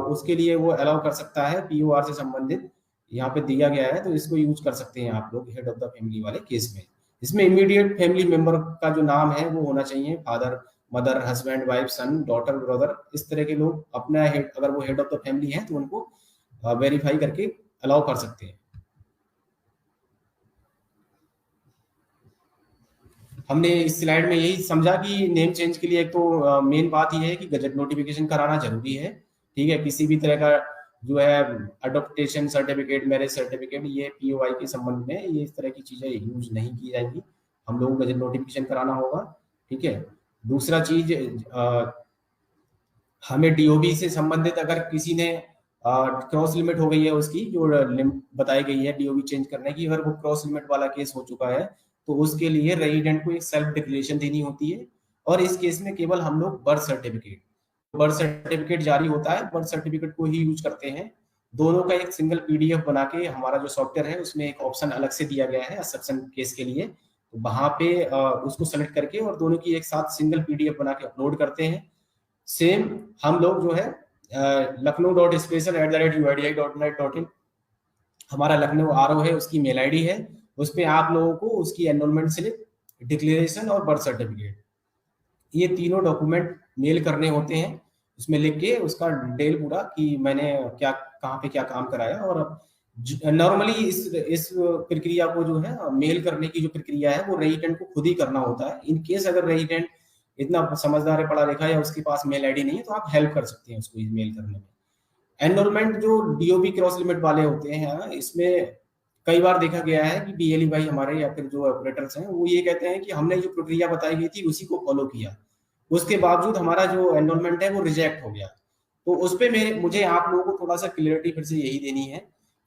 उसके लिए वो अलाउ कर सकता है, पीओआर से संबंधित यहाँ पे दिया गया है, तो इसको यूज कर सकते हैं आप लोग हेड ऑफ द फैमिली वाले केस में। इसमें इमीडिएट फैमिली मेंबर का जो नाम है वो होना चाहिए, फादर, मदर, हस्बैंड, वाइफ, सन, डॉटर, ब्रदर, इस तरह के लोग अपना हेड, अगर वो हेड ऑफ द फैमिली है तो उनको वेरीफाई करके अलाउ कर सकते हैं। हमने इस स्लाइड में यही समझा कि नेम चेंज के लिए एक तो मेन बात यह है कि गजट नोटिफिकेशन कराना जरूरी है, ठीक है। किसी भी तरह का जो है अडॉप्टेशन सर्टिफिकेट, मैरिज सर्टिफिकेट, ये पीओआई के संबंध में ये इस तरह की चीजें यूज नहीं की जाएंगी, हम लोगों को गजट नोटिफिकेशन कराना होगा, ठीक है। दूसरा चीज, हमें डीओबी से संबंधित अगर किसी ने क्रॉस लिमिट हो गई है, उसकी जो बताई गई है डीओबी चेंज करने की, अगर वो क्रॉस लिमिट वाला केस हो चुका है तो उसके लिए रेजिडेंट को एक सेल्फ डिक्लेरेशन देनी होती है। और इस केस में केवल हम लोग बर्थ सर्टिफिकेट जारी होता है, बर्थ सर्टिफिकेट को ही यूज करते हैं। दोनों का एक सिंगल पीडीएफ बना के हमारा जो सॉफ्टवेयर है उसमें एक ऑप्शन अलग से दिया गया है एक्सेप्शन केस के लिए, तो वहां पे उसको सेलेक्ट करके और दोनों की एक साथ सिंगल पीडीएफ बना के अपलोड करते हैं। सेम हम लोग जो है lakhnau.special@uidi.net.in हमारा लखनऊ आरओ है, उसकी मेल आईडी है, उस पर आप लोगों को उसकी एनरोलमेंट स्लिप, डिक्लेरेशन और बर्थ सर्टिफिकेट, ये तीनों डॉक्यूमेंट मेल करने होते हैं। उसमें लिख के उसका डिटेल पूरा कि मैंने क्या, कहाँ पे क्या काम कराया। और नॉर्मली इस प्रक्रिया को जो है मेल करने की जो प्रक्रिया है वो रेजिडेंट को खुद ही करना होता है। इन केस अगर रेजिडेंट इतना समझदार है, पढ़ा लिखा है, या उसके पास मेल आईडी नहीं है, तो आप हेल्प कर सकते हैं उसको मेल करने में। एनरोलमेंट जो डीओबी क्रॉस लिमिट वाले होते हैं, इसमें कई बार देखा गया है कि बीएलई भाई हमारे या फिर जो ऑपरेटर्स हैं वो ये कहते हैं कि हमने जो प्रक्रिया बताई गई थी उसी को फॉलो किया, उसके बावजूद हमारा जो एनरोलमेंट है वो रिजेक्ट हो गया। तो उस पर मुझे आप लोगों को थोड़ा सा क्लियरिटी फिर से यही देनी है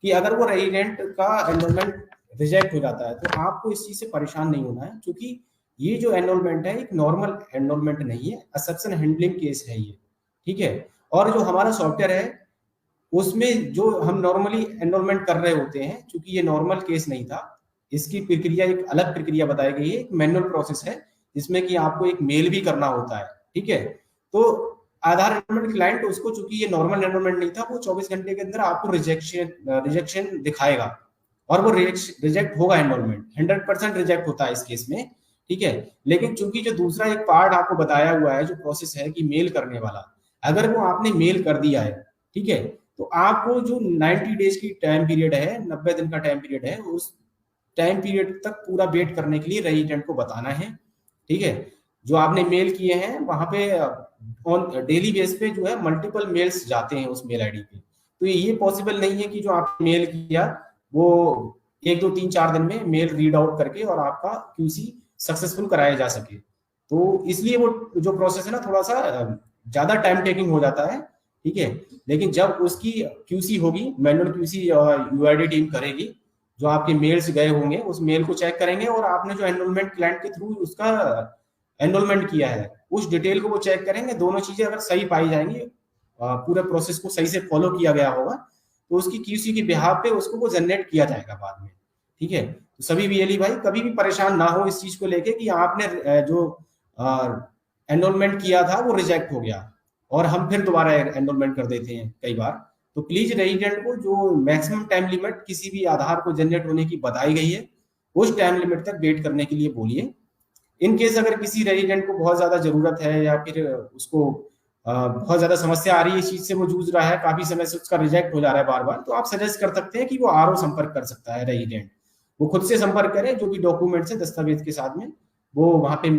कि अगर वो रेजिडेंट का एनरोलमेंट रिजेक्ट हो जाता है तो आपको इस चीज से परेशान नहीं होना है, क्योंकि ये जो एनरोलमेंट है एक नॉर्मल एनरोलमेंट नहीं है, एक्सेप्शन हैंडलिंग केस है ये, ठीक है। और जो हमारा सॉफ्टवेयर है उसमें जो हम नॉर्मली एनरोलमेंट कर रहे होते हैं, क्योंकि ये नॉर्मल केस नहीं था, इसकी प्रक्रिया एक अलग प्रक्रिया बताई गई है, एक मैनुअल प्रोसेस है जिसमें कि आपको एक मेल भी करना होता है, ठीक है। तो आधार एनरोलमेंट क्लाइंट उसको, चूंकि ये नॉर्मल एनरोलमेंट नहीं था, वो 24 घंटे के अंदर आपको रिजेक्शन दिखाएगा और वो रिजेक्ट होगा, एनरोलमेंट 100% रिजेक्ट होता है इस केस में, ठीक है। लेकिन चूंकि जो दूसरा एक पार्ट आपको बताया हुआ है, जो प्रोसेस है कि मेल करने वाला, अगर वो आपने मेल कर दिया है, ठीक है, तो आपको जो 90 डेज की टाइम पीरियड है, 90 दिन का टाइम पीरियड है, उस टाइम पीरियड तक पूरा वेट करने के लिए रेजिडेंट को बताना है, ठीक है। जो आपने मेल किए हैं वहां पे ऑन डेली बेस पे जो है मल्टीपल मेल्स जाते हैं उस मेल आईडी पे, तो ये पॉसिबल नहीं है कि जो आपने मेल किया वो 1 2 3 4 दिन में मेल रीड आउट करके और आपका क्यूसी सक्सेसफुल कराया जा सके। तो इसलिए वो जो प्रोसेस है ना, थोड़ा सा ज्यादा टाइम टेकिंग हो जाता है, ठीक है। लेकिन जब उसकी क्यूसी होगी, मैनुअल क्यूसी यूआईडी टीम करेगी, जो आपके मेल्स गए होंगे उस मेल को चेक करेंगे और आपने जो एनरोलमेंट क्लाइंट के थ्रू उसका एनरोलमेंट किया है उस डिटेल को वो चेक करेंगे। दोनों चीजें अगर सही पाई जाएंगी, पूरे प्रोसेस को सही से फॉलो किया गया होगा, तो उसकी क्यूसी के बिहाफ पे उसको वो जनरेट किया जाएगा बाद में, ठीक है। तो सभी बीएलई भाई कभी भी परेशान ना हो इस चीज को लेके कि आपने जो एनरोलमेंट किया था वो रिजेक्ट हो गया। और हम फिर दोबारा एनरोलमेंट कर देते हैं कई बार। तो प्लीज रेजिडेंट को जो मैक्सिमम टाइम लिमिट किसी भी आधार को जनरेट होने की बताई गई है उस टाइम लिमिट तक वेट करने के लिए बोलिए। इन केस अगर किसी रेजिडेंट को बहुत ज्यादा जरूरत है या फिर उसको बहुत ज्यादा समस्या आ रही है, इस चीज से वो जूझ रहा है, काफी समय से उसका रिजेक्ट हो जा रहा है बार बार, तो आप सजेस्ट कर सकते हैं कि वो आरओ संपर्क कर सकता है रेजिडेंट। वो खुद से संपर्क करे, जो भी डॉक्यूमेंट्स है दस्तावेज के साथ में वो वहां पे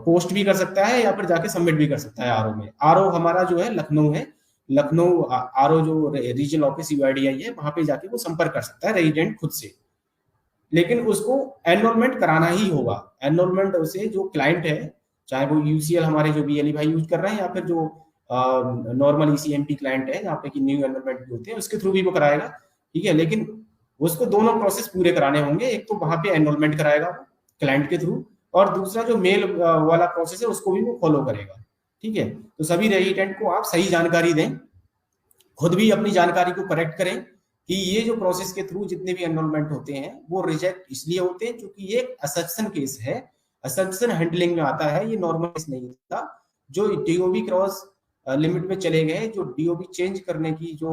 पोस्ट भी कर सकता है या फिर जाके सबमिट भी कर सकता है आरओ में। आरओ हमारा जो है लखनऊ है, लखनऊ आरओ जो रीजनल ऑफिस यूआईडीआई है वहां पे जाके वो संपर्क कर सकता है रेजिडेंट खुद से। लेकिन उसको एनरोलमेंट कराना ही होगा। एनरोलमेंट उसे जो क्लाइंट है, चाहे वो यूसीएल हमारे जो बीएलई भाई यूज कर रहे हैं या फिर जो नॉर्मल ईसीएमपी क्लाइंट है जहाँ पे कि न्यू एनरोलमेंट भी होते हैं, उसके थ्रू भी वो कराएगा, ठीक है। लेकिन उसको दोनों प्रोसेस पूरे कराने होंगे, एक तो वहां पे एनरोलमेंट कराएगा क्लाइंट के थ्रू, और दूसरा जो मेल वाला प्रोसेस है उसको भी वो फॉलो करेगा, ठीक है। तो सभी रेजिडेंट को आप सही जानकारी दें, खुद भी अपनी जानकारी को करेक्ट करें कि ये जो प्रोसेस के थ्रू जितने भी एनरोलमेंट होते हैं वो रिजेक्ट इसलिए होते हैं क्योंकि ये एक्सेप्शन केस है, एक्सेप्शन हैंडलिंग में आता है, ये नॉर्मल केस नहीं था। जो डीओबी क्रॉस लिमिट में चले गए, जो डीओबी चेंज करने की जो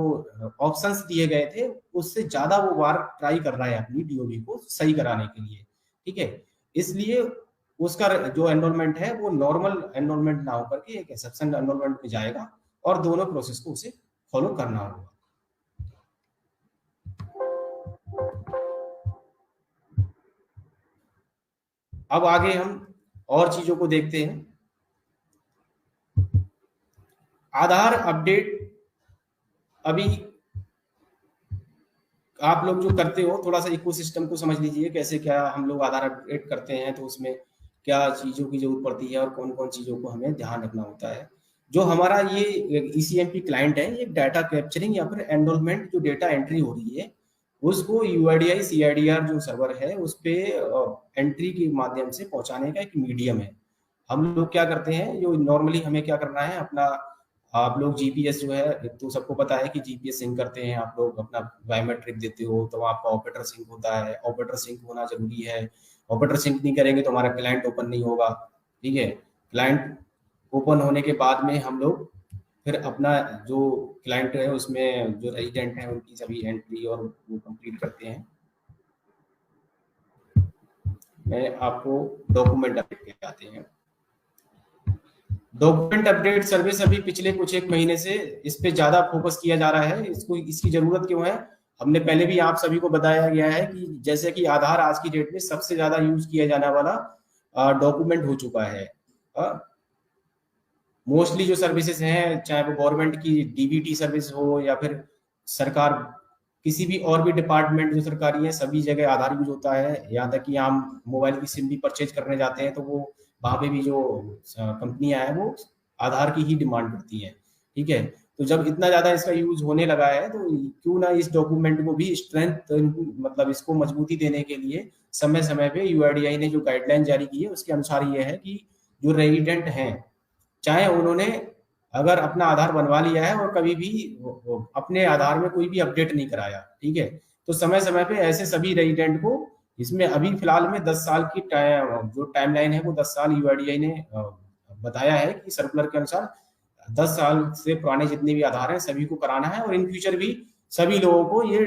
ऑप्शंस दिए गए थे उससे ज्यादा वो बार ट्राई कर रहा है अपनी डीओबी को सही कराने के लिए, ठीक है। इसलिए उसका जो एनरोलमेंट है वो नॉर्मल एनरोलमेंट ना होकर के एक एक्सेप्शन एनरोलमेंट में जाएगा और दोनों प्रोसेस को उसे फॉलो करना होगा। अब आगे हम और चीजों को देखते हैं। आधार अपडेट अभी आप लोग जो करते हो थोड़ा सा इकोसिस्टम को समझ लीजिए, कैसे क्या हम लोग आधार अपडेट करते हैं, तो उसमें क्या चीजों की जरूरत पड़ती है और कौन कौन चीजों को हमें ध्यान रखना होता है। जो हमारा ये ईसीएमपी क्लाइंट है, ये डाटा कैप्चरिंग या फिर एनरोलमेंट जो डेटा एंट्री हो रही है उसको यूआईडीआई सीआईडीआर जो सर्वर है उस पे एंट्री के माध्यम से पहुंचाने का एक मीडियम है। हम लोग क्या करते हैं, जो नॉर्मली हमें क्या करना है, अपना आप लोग जीपीएस जो है तो सबको पता है कि जीपीएस सिंक करते हैं, आप लोग अपना बायोमेट्रिक देते हो तो आपका ऑपरेटर सिंक होता है, ऑपरेटर सिंक होना जरूरी है। ऑपरेटर सिंक नहीं करेंगे तो हमारा क्लाइंट ओपन नहीं होगा, ठीक है। क्लाइंट ओपन होने के बाद में हम लोग फिर अपना जो क्लाइंट है उसमें जो रेजिडेंट है उनकी सभी एंट्री और वो कंप्लीट करते हैं। मैं आपको डॉक्यूमेंट अपडेट के आते हैं। डॉक्यूमेंट अपडेट सर्विस अभी पिछले कुछ एक महीने से इस पे ज्यादा फोकस किया जा रहा है। इसको इसकी जरूरत क्यों है, हमने पहले भी आप सभी को बताया गया है कि जैसे कि आधार आज की डेट में सबसे ज्यादा यूज किया जाने वाला डॉक्यूमेंट हो चुका है। मोस्टली जो सर्विसेज हैं, चाहे वो गवर्नमेंट की डीबीटी सर्विस हो या फिर सरकार किसी भी और भी डिपार्टमेंट जो सरकारी है, सभी जगह आधार यूज होता है। यहाँ तक कि हम मोबाइल की सिम भी परचेज करने जाते हैं तो वो वहां पे भी जो कंपनियां हैं वो आधार की ही डिमांड करती हैं, ठीक है। तो जब इतना ज्यादा इसका यूज होने लगा है तो क्यों ना इस डॉक्यूमेंट को भी स्ट्रेंथ, मतलब इसको मजबूती देने के लिए समय समय पे यूआईडीआई ने जो गाइडलाइन जारी की है उसके अनुसार ये है कि जो रेजिडेंट हैं, चाहे उन्होंने अगर अपना आधार बनवा लिया है और कभी भी अपने आधार में कोई भी अपडेट नहीं कराया, ठीक है, तो समय समय पे ऐसे सभी रेजिडेंट को, इसमें अभी फिलहाल में 10 साल की जो टाइमलाइन है वो 10 साल यूआईडीआई ने बताया है कि सर्कुलर के अनुसार 10 साल से पुराने जितने भी आधार हैं सभी को कराना है। और इन फ्यूचर भी सभी लोगों को ये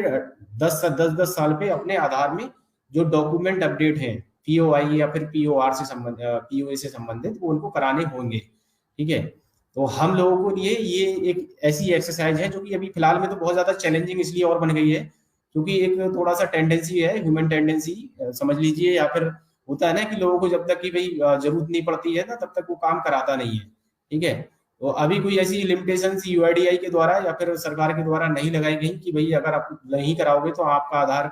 10 साल पे अपने आधार में जो डॉक्यूमेंट अपडेट है पीओआई या फिर पीओआर से संबंधित, पीओए से संबंधित, वो उनको कराने होंगे, ठीक है। तो हम लोगों को लिए ये एक ऐसी एक्सरसाइज है जो कि अभी फिलहाल में तो बहुत ज्यादा चैलेंजिंग इसलिए और बन गई है क्योंकि एक थोड़ा सा टेंडेंसी है, ह्यूमन टेंडेंसी समझ लीजिए, या फिर होता है ना कि लोगों को जब तक कि भाई जरूरत नहीं पड़ती है ना तब तक वो काम कराता नहीं है, ठीक है। तो अभी कोई ऐसी लिमिटेशन यूआईडीआई के द्वारा या फिर सरकार के द्वारा नहीं लगाई गई कि भाई अगर आप नहीं कराओगे तो आपका आधार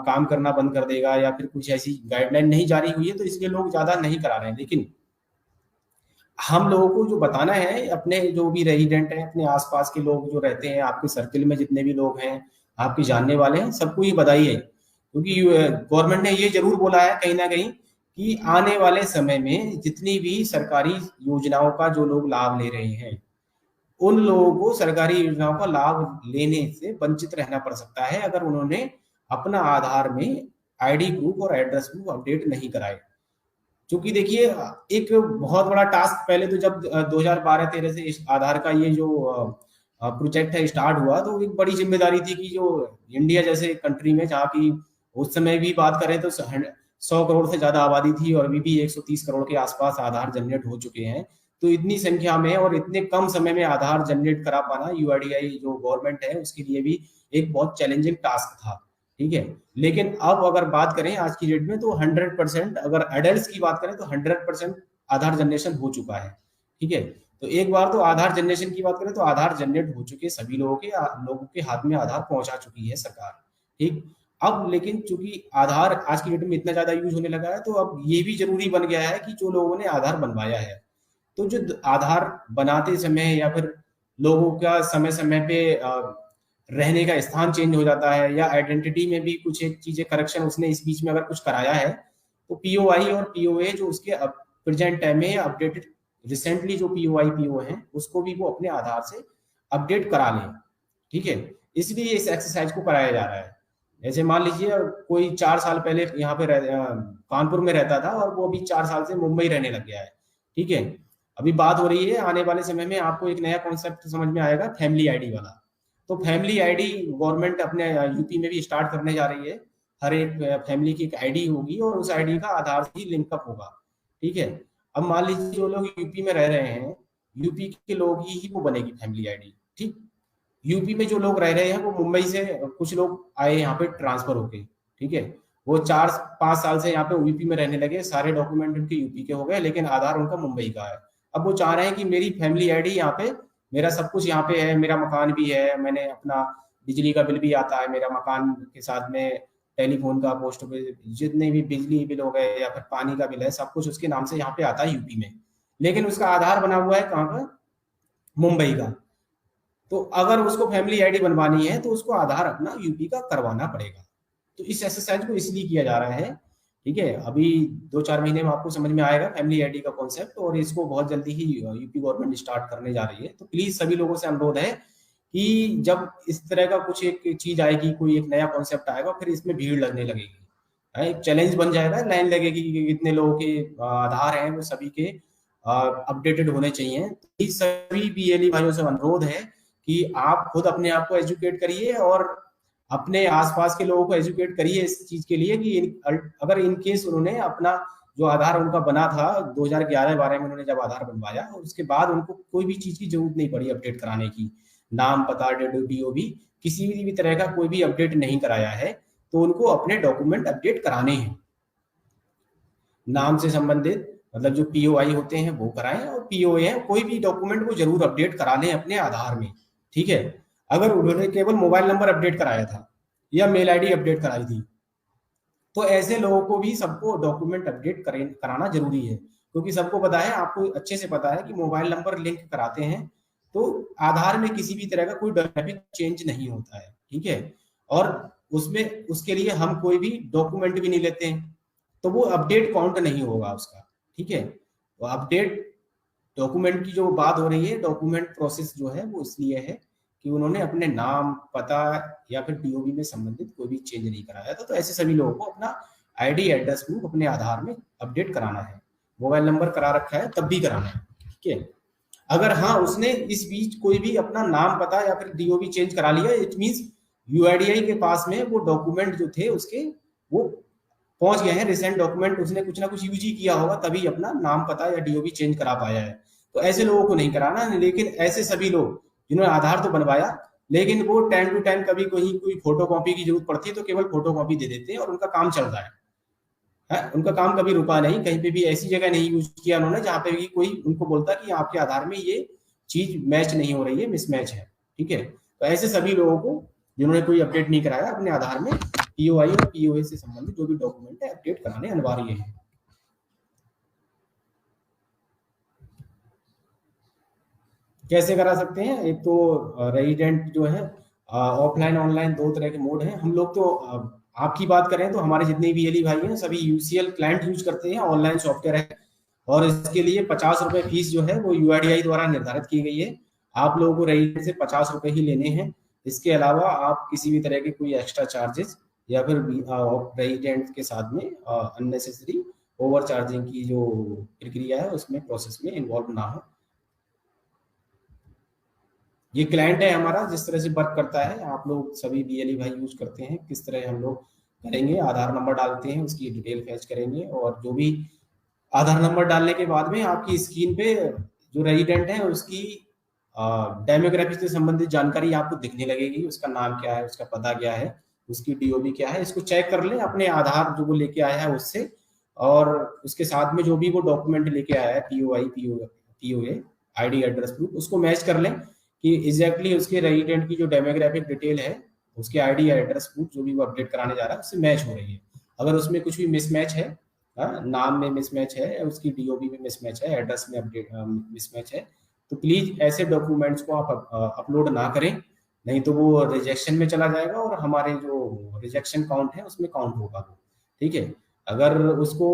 काम करना बंद कर देगा, या फिर कुछ ऐसी गाइडलाइन नहीं जारी हुई है, तो इसलिए लोग ज्यादा नहीं करा रहे हैं। लेकिन हम लोगों को जो बताना है, अपने जो भी रेजिडेंट हैं, अपने आसपास के लोग जो रहते हैं, आपके सर्किल में जितने भी लोग हैं, आपके जानने वाले हैं, सबको ये बताइए, क्योंकि गवर्नमेंट ने ये जरूर बोला है कहीं ना कहीं कि आने वाले समय में जितनी भी सरकारी योजनाओं का जो लोग लाभ ले रहे हैं उन लोगों को सरकारी योजनाओं का लाभ लेने से वंचित रहना पड़ सकता है अगर उन्होंने अपना आधार में आईडी प्रूफ और एड्रेस प्रूफ अपडेट नहीं कराए। क्योंकि देखिए एक बहुत बड़ा टास्क पहले तो जब 2012-13 से इस आधार का ये जो प्रोजेक्ट है स्टार्ट हुआ, तो एक बड़ी जिम्मेदारी थी कि जो इंडिया जैसे कंट्री में, जहाँ की उस समय भी बात करें तो 100 करोड़ से ज्यादा आबादी थी और अभी भी 130 करोड़ के आसपास आधार जनरेट हो चुके हैं। तो इतनी संख्या में और इतने कम समय में आधार जनरेट करा पाना यूआईडीआई जो गवर्नमेंट है उसके लिए भी एक बहुत चैलेंजिंग टास्क था। ठीक है, लेकिन अब अगर बात करें आज की डेट में तो 100%, अगर एडल्ट की बात करें तो 100% आधार जनरेशन हो चुका है। ठीक है, तो एक बार तो आधार जनरेशन की बात करें तो आधार जनरेट हो चुके सभी लोगों के हाथ में आधार पहुंचा चुकी है सरकार। ठीक, अब लेकिन चूंकि आधार आज की डेट में इतना ज्यादा यूज होने लगा है, तो अब ये भी जरूरी बन गया है कि जो लोगों ने आधार बनवाया है, तो जो आधार बनाते समय या फिर लोगों का समय समय पे रहने का स्थान चेंज हो जाता है या आइडेंटिटी में भी कुछ एक चीजें करेक्शन उसने इस बीच में अगर कुछ कराया है, तो पीओआई और पीओए जो उसके प्रेजेंट टाइम में अपडेटेड रिसेंटली जो पीओआई पीओ है उसको भी वो अपने आधार से अपडेट करा लें। ठीक है, इसलिए इस एक्सरसाइज को कराया जा रहा है। जैसे मान लीजिए कोई 4 साल पहले यहाँ पे कानपुर में रहता था और वो अभी 4 साल से मुंबई रहने लग गया है। ठीक है, अभी बात हो रही है आने वाले समय में आपको एक नया कॉन्सेप्ट समझ में आएगा, फैमिली आईडी वाला। तो फैमिली आईडी गवर्नमेंट अपने यूपी में भी स्टार्ट करने जा रही है। हर एक फैमिली की एक आईडी होगी और उस आईडी का आधार से ही लिंकअप होगा। ठीक है, अब मान लीजिए जो लोग यूपी में रह रहे हैं, यूपी के लोग ही वो बनेगी फैमिली आईडी। ठीक, यूपी में जो लोग रह रहे हैं वो मुंबई से कुछ लोग आए यहाँ पे ट्रांसफर होके। ठीक है, वो 4-5 साल से यहाँ पे यूपी में रहने लगे, सारे डॉक्यूमेंट उनके यूपी के हो गए, लेकिन आधार उनका मुंबई का है। अब वो चाह रहे हैं कि मेरी फैमिली आईडी यहाँ पे, मेरा सब कुछ यहाँ पे है, मेरा मकान भी है, मैंने अपना बिजली का बिल भी आता है मेरा मकान के साथ में, टेलीफोन का, पोस्ट पे जितने भी बिजली बिल हो गए या फिर पानी का बिल है, सब कुछ उसके नाम से यहाँ पे आता है यूपी में, लेकिन उसका आधार बना हुआ है कहाँ का, मुंबई का। तो अगर उसको फैमिली आईडी बनवानी है तो उसको आधार अपना यूपी का करवाना पड़ेगा। तो इस एक्सरसाइज को इसलिए किया जा रहा है। ठीक है, अभी 2-4 महीने में आपको समझ में आएगा फैमिली आईडी का कॉन्सेप्ट, और इसको बहुत जल्दी ही यूपी गवर्नमेंट स्टार्ट करने जा रही है। तो प्लीज सभी लोगों से अनुरोध है कि जब इस तरह का कुछ एक चीज आएगी, कोई एक नया कॉन्सेप्ट आएगा, फिर इसमें भीड़ लगने लगेगी, एक चैलेंज बन जाएगा, लाइन लगेगी कि कितने लोगों के आधार हैं वो सभी के अपडेटेड होने चाहिए। तो इस सभी बीएलई भाइयों से अनुरोध है कि आप खुद अपने आप को एजुकेट करिए और अपने आसपास के लोगों को एजुकेट करिए इस चीज के लिए कि अगर इन केस उन्होंने अपना जो आधार उनका बना था 2011-12 में, उन्होंने जब आधार बनवाया और उसके बाद उनको कोई भी चीज की जरूरत नहीं पड़ी अपडेट कराने की, नाम, पता, डीओबी, किसी भी तरह का कोई भी अपडेट नहीं कराया है, तो उनको अपने डॉक्यूमेंट अपडेट कराने हैं। नाम से संबंधित मतलब जो पीओआई होते हैं वो कराएं, और पीओए है कोई भी डॉक्यूमेंट वो जरूर अपडेट करा लें अपने आधार में। ठीक है, अगर उन्होंने केवल मोबाइल नंबर अपडेट कराया था या मेल आईडी अपडेट कराई थी, तो ऐसे लोगों को भी सबको डॉक्यूमेंट अपडेट कराना जरूरी है, क्योंकि सबको पता है, आपको अच्छे से पता है कि मोबाइल नंबर लिंक कराते हैं तो आधार में किसी भी तरह का कोई डायनामिक चेंज नहीं होता है। ठीक है, और उसमें उसके लिए हम कोई भी डॉक्यूमेंट भी नहीं लेते हैं, तो वो अपडेट काउंट नहीं होगा उसका। ठीक है, तो अपडेट डॉक्यूमेंट की जो बात हो रही है, डॉक्यूमेंट प्रोसेस जो है वो इसलिए है कि उन्होंने अपने नाम, पता या फिर डीओबी में संबंधित कोई भी चेंज नहीं कराया था। तो ऐसे सभी लोगों को अपना आईडी एड्रेस प्रूफ अपने आधार में अपडेट कराना है। मोबाइल नंबर करा रखा है तब भी कराना है। ठीक है, अगर हाँ उसने इस बीच कोई भी अपना नाम, पता या फिर डीओबी चेंज करा लिया, इट मींस यूआईडीआई के पास में वो डॉक्यूमेंट जो थे उसके वो पहुंच गए हैं, रिसेंट डॉक्यूमेंट, उसने कुछ ना कुछ यूज ही किया होगा तभी अपना नाम, पता या डीओबी चेंज करा पाया है। तो ऐसे लोगों को नहीं कराना। लेकिन ऐसे सभी लोग जिन्होंने आधार तो बनवाया, लेकिन वो टाइम टू टाइम कभी कोई फोटो कॉपी की जरूरत पड़ती है तो केवल फोटो कॉपी दे देते हैं और उनका काम चल रहा है, उनका काम कभी रुका नहीं, कहीं पे भी ऐसी जगह नहीं यूज किया उन्होंने जहां पे भी कोई उनको बोलता कि आपके आधार में ये चीज मैच नहीं हो रही है, मिसमैच है। ठीक है, तो ऐसे सभी लोगों को जिन्होंने कोई अपडेट नहीं कराया अपने आधार में पीओआई और पीओए से संबंधित जो भी डॉक्यूमेंट है अपडेट कराने अनिवार्य है। कैसे करा सकते हैं, एक तो रेजिडेंट जो है ऑफलाइन ऑनलाइन दो तरह के मोड हैं। हम लोग तो आपकी बात करें तो हमारे जितने भी एली भाई हैं सभी यूसीएल क्लाइंट यूज करते हैं, ऑनलाइन सॉफ्टवेयर है, और इसके लिए 50 रुपए फीस जो है वो यूआईडीआई द्वारा निर्धारित की गई है। आप लोगों को रेजिडेंट से 50 रुपए ही लेने हैं। इसके अलावा आप किसी भी तरह के कोई एक्स्ट्रा चार्जेस या फिर रेजिडेंट के साथ में अननेसेसरी ओवर चार्जिंग की जो प्रक्रिया है उसमें प्रोसेस में इन्वॉल्व ना हो। ये क्लाइंट है हमारा, जिस तरह से वर्क करता है, आप लोग सभी बीएलई भाई यूज करते हैं, किस तरह हम लोग करेंगे, आधार नंबर डालते हैं, उसकी डिटेल फैच करेंगे, और जो भी आधार नंबर डालने के बाद में आपकी स्क्रीन पे जो रेजिडेंट है उसकी डेमोग्राफी से संबंधित जानकारी आपको दिखने लगेगी। उसका नाम क्या है, उसका पता क्या है, उसकी डीओबी क्या है, इसको चेक कर लें अपने आधार जो वो लेके आया है उससे, और उसके साथ में जो भी वो डॉक्यूमेंट लेके आया है, पीओए, आईडी एड्रेस प्रूफ, उसको मैच कर लें कि एग्जैक्टली उसके रेजिडेंट की जो डेमोग्राफिक डिटेल है, उसके आईडी एड्रेस प्रूफ जो भी वो अपडेट कराने जा रहा है उससे मैच हो रही है। अगर उसमें कुछ भी मिसमैच है, नाम में मिसमैच है, उसकी डीओबी में मिसमैच है, एड्रेस में अपडेट मिसमैच है, तो प्लीज ऐसे डॉक्यूमेंट्स को आप अपलोड ना करें, नहीं तो वो रिजेक्शन में चला जाएगा और हमारे जो रिजेक्शन काउंट है उसमें काउंट होगा वो। ठीक है, अगर उसको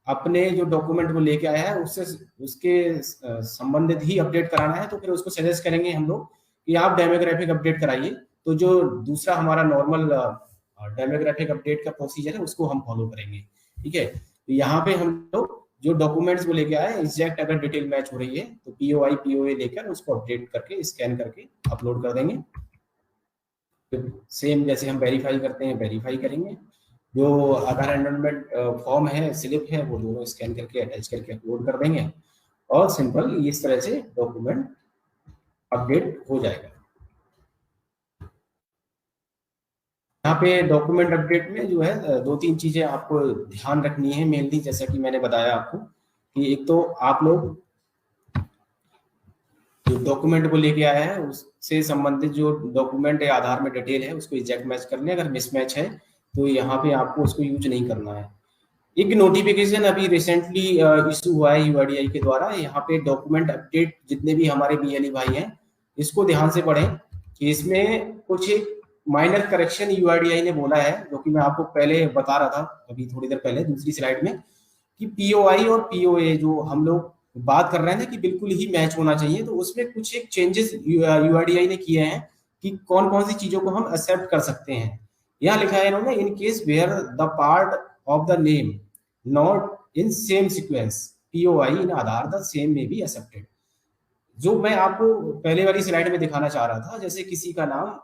अपने जो डॉक्यूमेंट वो लेके आया है उससे उसके संबंधित ही अपडेट कराना है, तो फिर उसको सजेस्ट करेंगे हम लोग कि आप डेमोग्राफिक अपडेट कराइए। तो जो दूसरा हमारा नॉर्मल डेमोग्राफिक अपडेट का प्रोसीजर है उसको हम फॉलो करेंगे। ठीक है, तो यहाँ पे हम लोग जो डॉक्यूमेंट्स वो लेके आए एग्जैक्ट अगर डिटेल मैच हो रही है तो पीओए लेकर उसको अपडेट करके स्कैन करके अपलोड कर देंगे। तो सेम जैसे हम वेरीफाई करते हैं वेरीफाई करेंगे, जो आधार एनरोलमेंट फॉर्म है, स्लिप है, वो दोनों स्कैन करके अटैच करके अपलोड कर देंगे, और सिंपल इस तरह से डॉक्यूमेंट अपडेट हो जाएगा। यहाँ पे डॉक्यूमेंट अपडेट में जो है दो तीन चीजें आपको ध्यान रखनी है मेनली, जैसा कि मैंने बताया आपको कि एक तो आप लोग जो डॉक्यूमेंट को लेके आया है उससे संबंधित जो डॉक्यूमेंट या आधार में डिटेल है उसको एग्जैक्ट मैच कर लें, अगर मिसमैच है तो यहाँ पे आपको उसको यूज नहीं करना है। एक नोटिफिकेशन अभी रिसेंटली इशू हुआ है यूआईडीआई के द्वारा, यहाँ पे डॉक्यूमेंट अपडेट जितने भी हमारे बीएलई भाई हैं इसको ध्यान से पढ़ें कि इसमें कुछ एक माइनर करेक्शन यूआईडीआई ने बोला है, जो कि मैं आपको पहले बता रहा था अभी थोड़ी देर पहले दूसरी स्लाइड में, कि पीओआई और पीओए जो हम लोग बात कर रहे हैं कि बिल्कुल ही मैच होना चाहिए, तो उसमें कुछ एक चेंजेस यूआईडीआई ने किए हैं कि कौन कौन सी चीजों को हम एक्सेप्ट कर सकते हैं। यहाँ लिखा है इन्होंने, in case where the part of the name not in same sequence POI in Aadhaar the same में बी एक्सेप्टेड। जो मैं आपको पहले वाली स्लाइड में दिखाना चाह रहा था, जैसे किसी का नाम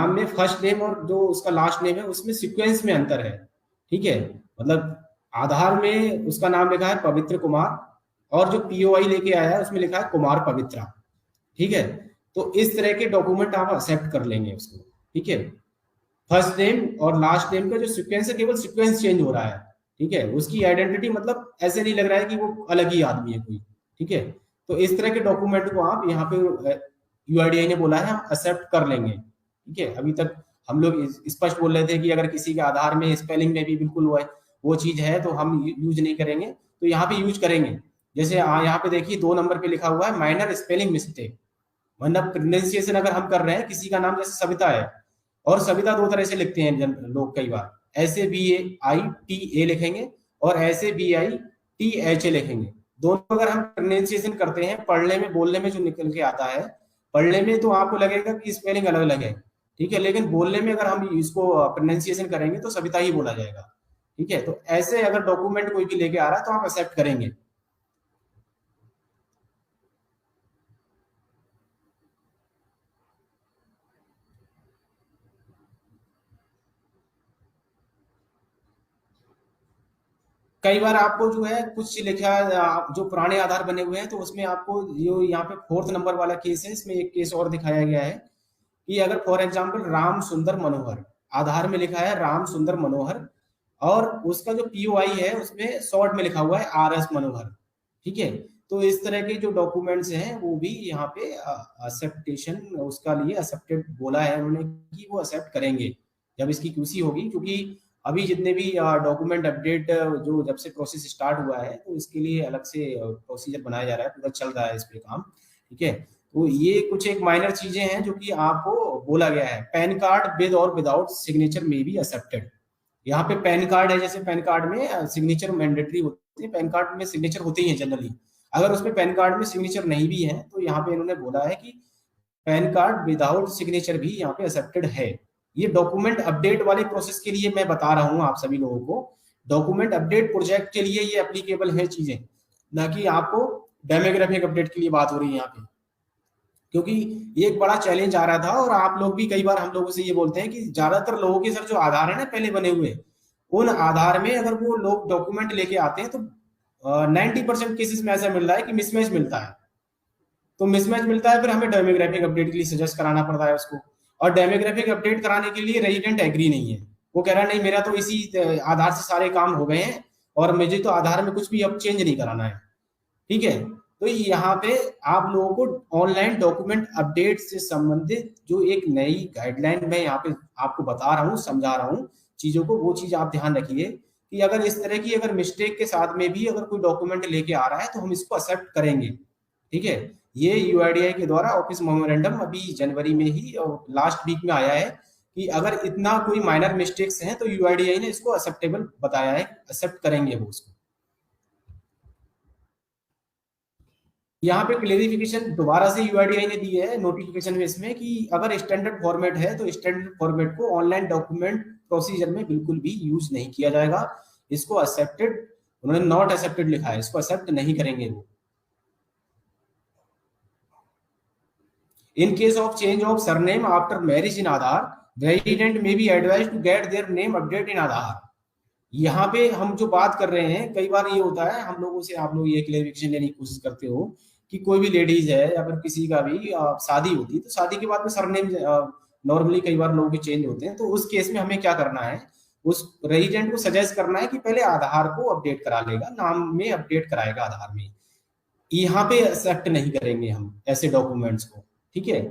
में फर्स्ट नेम और जो उसका लास्ट नेम है उसमें सीक्वेंस में अंतर है। ठीक है, मतलब आधार में उसका नाम लिखा है पवित्र कुमार, और जो पीओआई लेके आया है उसमें लिखा है कुमार पवित्रा। ठीक है, तो इस तरह के डॉक्यूमेंट आप एक्सेप्ट कर लेंगे उसको। ठीक है, फर्स्ट नेम और लास्ट नेम का जो सीक्वेंस है केवल सीक्वेंस चेंज हो रहा है। ठीक है, उसकी आइडेंटिटी मतलब ऐसे नहीं लग रहा है कि वो अलग ही आदमी है कोई। ठीक है, तो इस तरह के डॉक्यूमेंट को आप यहाँ पे यूआईडीआई ने बोला है हम एक्सेप्ट कर लेंगे। ठीक है, अभी तक हम लोग स्पष्ट बोल रहे थे कि अगर किसी के आधार में स्पेलिंग में भी बिल्कुल वो चीज है तो हम यूज नहीं करेंगे, तो यहाँ पे यूज करेंगे। जैसे यहाँ पे देखिए 2 नंबर पे लिखा हुआ है माइनर स्पेलिंग मिस्टेक, मतलब प्रोनाउंसिएशन अगर हम कर रहे हैं, किसी का नाम जैसे सविता है और सविता 2 तरह से लिखते हैं लोग कई बार, ऐसे BAITA लिखेंगे और ऐसे BITHA लिखेंगे। दोनों अगर हम प्रोनाउंसिएशन करते हैं, पढ़ने में बोलने में जो निकल के आता है, पढ़ने में तो आपको लगेगा कि स्पेलिंग अलग अलग है। ठीक है, लेकिन बोलने में अगर हम इसको प्रोनाउंसिएशन करेंगे तो सविता ही बोला जाएगा। ठीक है, तो ऐसे अगर डॉक्यूमेंट कोई भी लेके आ रहा है तो आप एक्सेप्ट करेंगे। कई बार आपको जो है कुछ लिखा जो पुराने आधार बने हुए हैं तो उसमें आपको जो यहाँ पे 4th नंबर वाला केस है, इसमें एक केस और दिखाया गया है कि अगर फॉर एग्जांपल राम सुंदर मनोहर, आधार में लिखा है राम सुंदर मनोहर, और उसका जो पीओआई है उसमें शॉर्ट में लिखा हुआ है RS मनोहर। ठीक है, तो इस तरह के जो डॉक्यूमेंट्स हैं वो भी यहाँ पे एक्सेप्टेशन उसका लिए एक्सेप्टेड बोला है उन्होंने कि वो एक्सेप्ट करेंगे जब इसकी क्यूसी होगी, क्योंकि अभी जितने भी डॉक्यूमेंट अपडेट जो जब से प्रोसेस स्टार्ट हुआ है तो इसके लिए अलग से प्रोसीजर बनाया जा रहा है, पूरा चल रहा है इस पे काम। ठीक है, तो ये कुछ एक माइनर चीजें हैं जो कि आपको बोला गया है। पैन कार्ड विद और विदाउट सिग्नेचर में भी एक्सेप्टेड। यहाँ पे पैन कार्ड है, जैसे पैन कार्ड में सिग्नेचर मैंडेटरी होती है, पैन कार्ड में सिग्नेचर होते ही है जनरली, अगर उसमें पैन कार्ड में सिग्नेचर नहीं भी है तो यहाँ पे इन्होंने बोला है कि पैन कार्ड विदाउट सिग्नेचर भी यहाँ पे एक्सेप्टेड है। ये डॉक्यूमेंट अपडेट वाले प्रोसेस के लिए मैं बता रहा हूँ आप सभी लोगों को, डॉक्यूमेंट अपडेट प्रोजेक्ट के लिए ये एप्लीकेबल है चीजें, ना कि आपको डेमोग्राफिक अपडेट के लिए बात हो रही है यहाँ पे। क्योंकि ये एक बड़ा चैलेंज आ रहा था, और आप लोग भी कई बार हम लोगों से ये बोलते हैं कि ज्यादातर लोगों के सर जो आधार है ना पहले बने हुए, उन आधार में अगर वो लोग डॉक्यूमेंट लेके आते हैं तो 90% केसेस में ऐसा मिल रहा है कि मिसमैच मिलता है। तो मिसमैच मिलता है, फिर हमें डेमोग्राफिक अपडेट के लिए सजेस्ट कराना पड़ता है उसको, और डेमोग्राफिक अपडेट कराने के लिए रेजिडेंट एग्री नहीं है। वो कह रहा है नहीं, मेरा तो इसी आधार से सारे काम हो गए हैं और मुझे तो आधार में कुछ भी अब चेंज नहीं कराना है। ठीक है, तो यहाँ पे आप लोगों को ऑनलाइन डॉक्यूमेंट अपडेट से संबंधित जो एक नई गाइडलाइन मैं यहाँ पे आपको बता रहा हूँ, समझा रहा हूँ चीजों को, वो चीज आप ध्यान रखिए कि अगर इस तरह की अगर मिस्टेक के साथ में भी अगर कोई डॉक्यूमेंट लेके आ रहा है तो हम इसको एक्सेप्ट करेंगे। ठीक है, ये यूआईडीआई के द्वारा ऑफिस मेमोरेंडम अभी जनवरी में ही और लास्ट वीक में आया है कि अगर इतना कोई माइनर मिस्टेक्स हैं तो यूआईडीआई ने इसको एक्सेप्टेबल बताया है, एक्सेप्ट करेंगे वो उसको। यहाँ पे क्लेरिफिकेशन दोबारा से यूआईडीआई ने दी है नोटिफिकेशन में इसमें कि अगर स्टैंडर्ड फॉर्मेट है तो स्टैंडर्ड फॉर्मेट को ऑनलाइन डॉक्यूमेंट प्रोसीजर में बिल्कुल भी यूज नहीं किया जाएगा। इसको एक्सेप्टेड, उन्होंने नॉट एक्सेप्टेड लिखा है, इसको एक्सेप्ट नहीं करेंगे वो। In case of change of surname after marriage in Aadhaar, resident may be advised to get their name update in Aadhaar। यहाँ पे हम जो बात कर रहे हैं, कई बार ये होता है हम लोगों से, आप लोग ये क्लेरिफिकेशन लेने की कोशिश करते हो कि कोई भी लेडीज है या फिर किसी का भी शादी होती है तो शादी के बाद में सरनेम नॉर्मली कई बार लोगों के चेंज होते हैं, तो उस केस में हमें क्या करना है, उस रेजिडेंट को सजेस्ट करना है कि पहले आधार को अपडेट करा लेगा, नाम में अपडेट कराएगा आधार में। यहाँ पे एक्सेप्ट नहीं करेंगे हम ऐसे डॉक्यूमेंट्स को। ठीक है,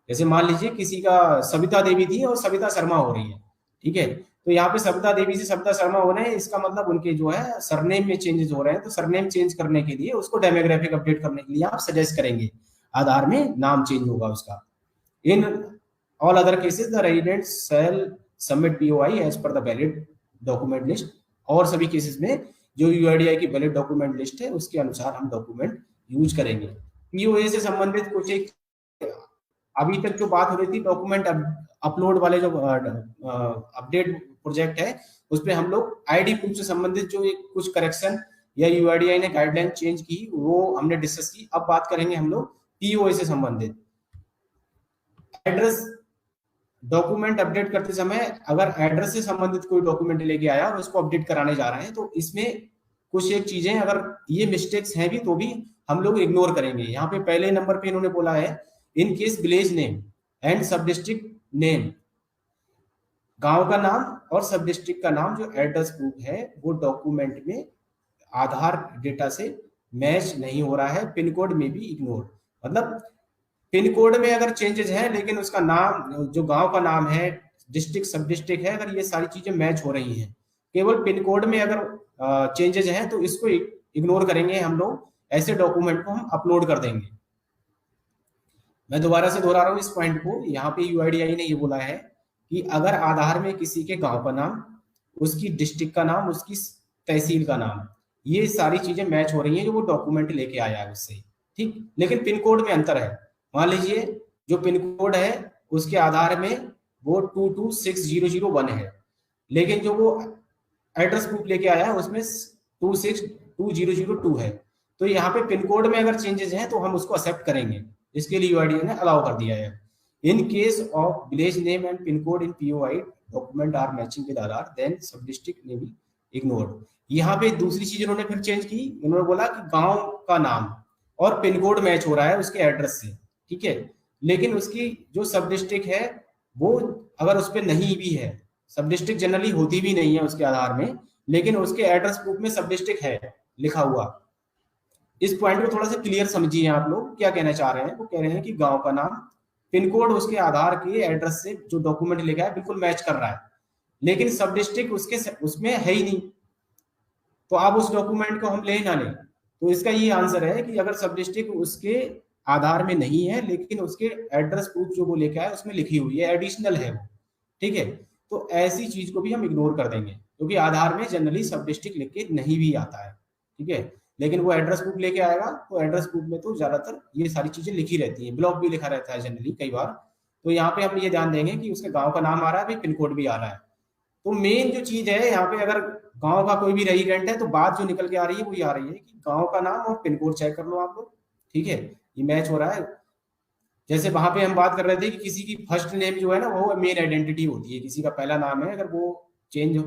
जैसे मान लीजिए किसी का सविता देवी थी और सविता शर्मा हो रही है। ठीक है, तो यहाँ पे सविता देवी से सविता शर्मा हो रहे हैं, इसका मतलब उनके जो है सरनेम में चेंजेस हो रहे हैं, तो सरनेम चेंज करने के लिए उसको डेमोग्राफिक अपडेट करने के लिए आप सजेस्ट करेंगे, आधार में नाम चेंज होगा उसका। In all other cases the resident shall submit POI as per the valid document list. और सभी केसेस में जो यूआईडीआई की वैलिड डॉक्यूमेंट लिस्ट है उसके अनुसार हम डॉक्यूमेंट यूज करेंगे। पीओए से संबंधित कुछ एक अभी तक जो बात हो रही थी डॉक्यूमेंट अपलोड वाले जो अपडेट प्रोजेक्ट है, उसपे हम लोग आईडी प्रूफ से संबंधित जो एक कुछ करेक्शन या यूआईडीआई ने गाइडलाइन चेंज की वो हमने डिस्कस की। अब बात करेंगे हम लोग पीओए से संबंधित। एड्रेस डॉक्यूमेंट अपडेट करते समय अगर एड्रेस से संबंधित कोई डॉक्यूमेंट लेके आया और उसको अपडेट कराने जा रहे हैं तो इसमें कुछ एक चीजें अगर ये मिस्टेक्स हैं भी तो भी हम लोग इग्नोर करेंगे। यहाँ पे पहले नंबर पे इन्होंने बोला है in case village name and सब डिस्ट्रिक्ट नेम, गांव का नाम और सब डिस्ट्रिक्ट का नाम जो एड्रेस प्रूफ है वो डॉक्यूमेंट में आधार डेटा से मैच नहीं हो रहा है, पिन कोड में भी इग्नोर। मतलब पिन कोड में अगर चेंजेस है लेकिन उसका नाम जो गांव का नाम है, डिस्ट्रिक्ट सब डिस्ट्रिक्ट है, अगर ये सारी चीजें मैच हो रही हैं, केवल पिन कोड में अगर चेंजेस हैं तो इसको इग्नोर करेंगे हम लोग, ऐसे डॉक्यूमेंट को हम अपलोड कर देंगे। मैं दोबारा से दोहरा रहा हूँ इस पॉइंट को। यहाँ पे यूआईडीआई ने ये बोला है कि अगर आधार में किसी के गांव का नाम, उसकी डिस्ट्रिक्ट का नाम, उसकी तहसील का नाम, ये सारी चीजें मैच हो रही हैं जो वो डॉक्यूमेंट लेके आया है उससे, ठीक, लेकिन पिन कोड में अंतर है। मान लीजिए जो पिन कोड है उसके आधार में वो 226,001 है, लेकिन जो वो एड्रेस प्रूफ लेके आया है उसमें 262,002 है। तो यहाँ पे पिन कोड में अगर चेंजेस हैं तो हम उसको एक्सेप्ट करेंगे, इसके लिए यूआईडीआई ने अलाउ कर दिया है। In case of village name and pin code in POI document are matching with Aadhaar then sub district ने भी इग्नोर्ड। यहाँ पे दूसरी चीज उन्होंने फिर चेंज की, उन्होंने बोला कि गांव का नाम और पिन कोड मैच हो रहा है उसके एड्रेस से, ठीक है, लेकिन उसकी जो सब डिस्ट्रिक्ट है वो अगर उस पर नहीं भी है, सब डिस्ट्रिक्ट जनरली होती भी नहीं है उसके आधार में, लेकिन उसके एड्रेस प्रूफ में सब डिस्ट्रिक्ट है लिखा हुआ। इस पॉइंट को थोड़ा सा क्लियर समझिए आप लोग क्या कहना चाह रहे हैं। वो कह रहे हैं कि गांव का नाम, पिन कोड उसके आधार के एड्रेस से जो डॉक्यूमेंट लिखा है बिल्कुल मैच कर रहा है, लेकिन सब डिस्ट्रिक्ट उसके उसमें है ही नहीं, तो आप उस डॉक्यूमेंट को हम ले ना लें। तो इसका ये आंसर है कि अगर सब डिस्ट्रिक्ट उसके आधार में नहीं है लेकिन उसके एड्रेस प्रूफ जो वो लेके आया उसमें लिखी हुई है, एडिशनल है वो, ठीक है, तो ऐसी चीज को भी हम इग्नोर कर देंगे क्योंकि आधार में जनरली सब डिस्ट्रिक्ट लिख के नहीं भी आता है, ठीक है, लेकिन वो एड्रेस प्रूफ लेके आएगा तो एड्रेस प्रूफ में तो ज्यादातर ये सारी चीजें लिखी रहती हैं, ब्लॉक भी लिखा रहता है जनरली कई बार, तो यहाँ पे हम ये ध्यान देंगे कि उसके गांव का नाम आ रहा है, भाई पिन कोड भी आ रहा है। तो मेन जो चीज है यहाँ पे, अगर गांव का कोई भी रेजिडेंट है तो बात जो निकल के आ रही है वो ये आ रही है कि गांव का नाम और पिन कोड चेक कर लो आप लोग, ठीक है, ये मैच हो रहा है। जैसे वहां पे हम बात कर रहे थे कि किसी की फर्स्ट नेम जो है ना वो मेन आइडेंटिटी होती है, किसी का पहला नाम है अगर वो चेंज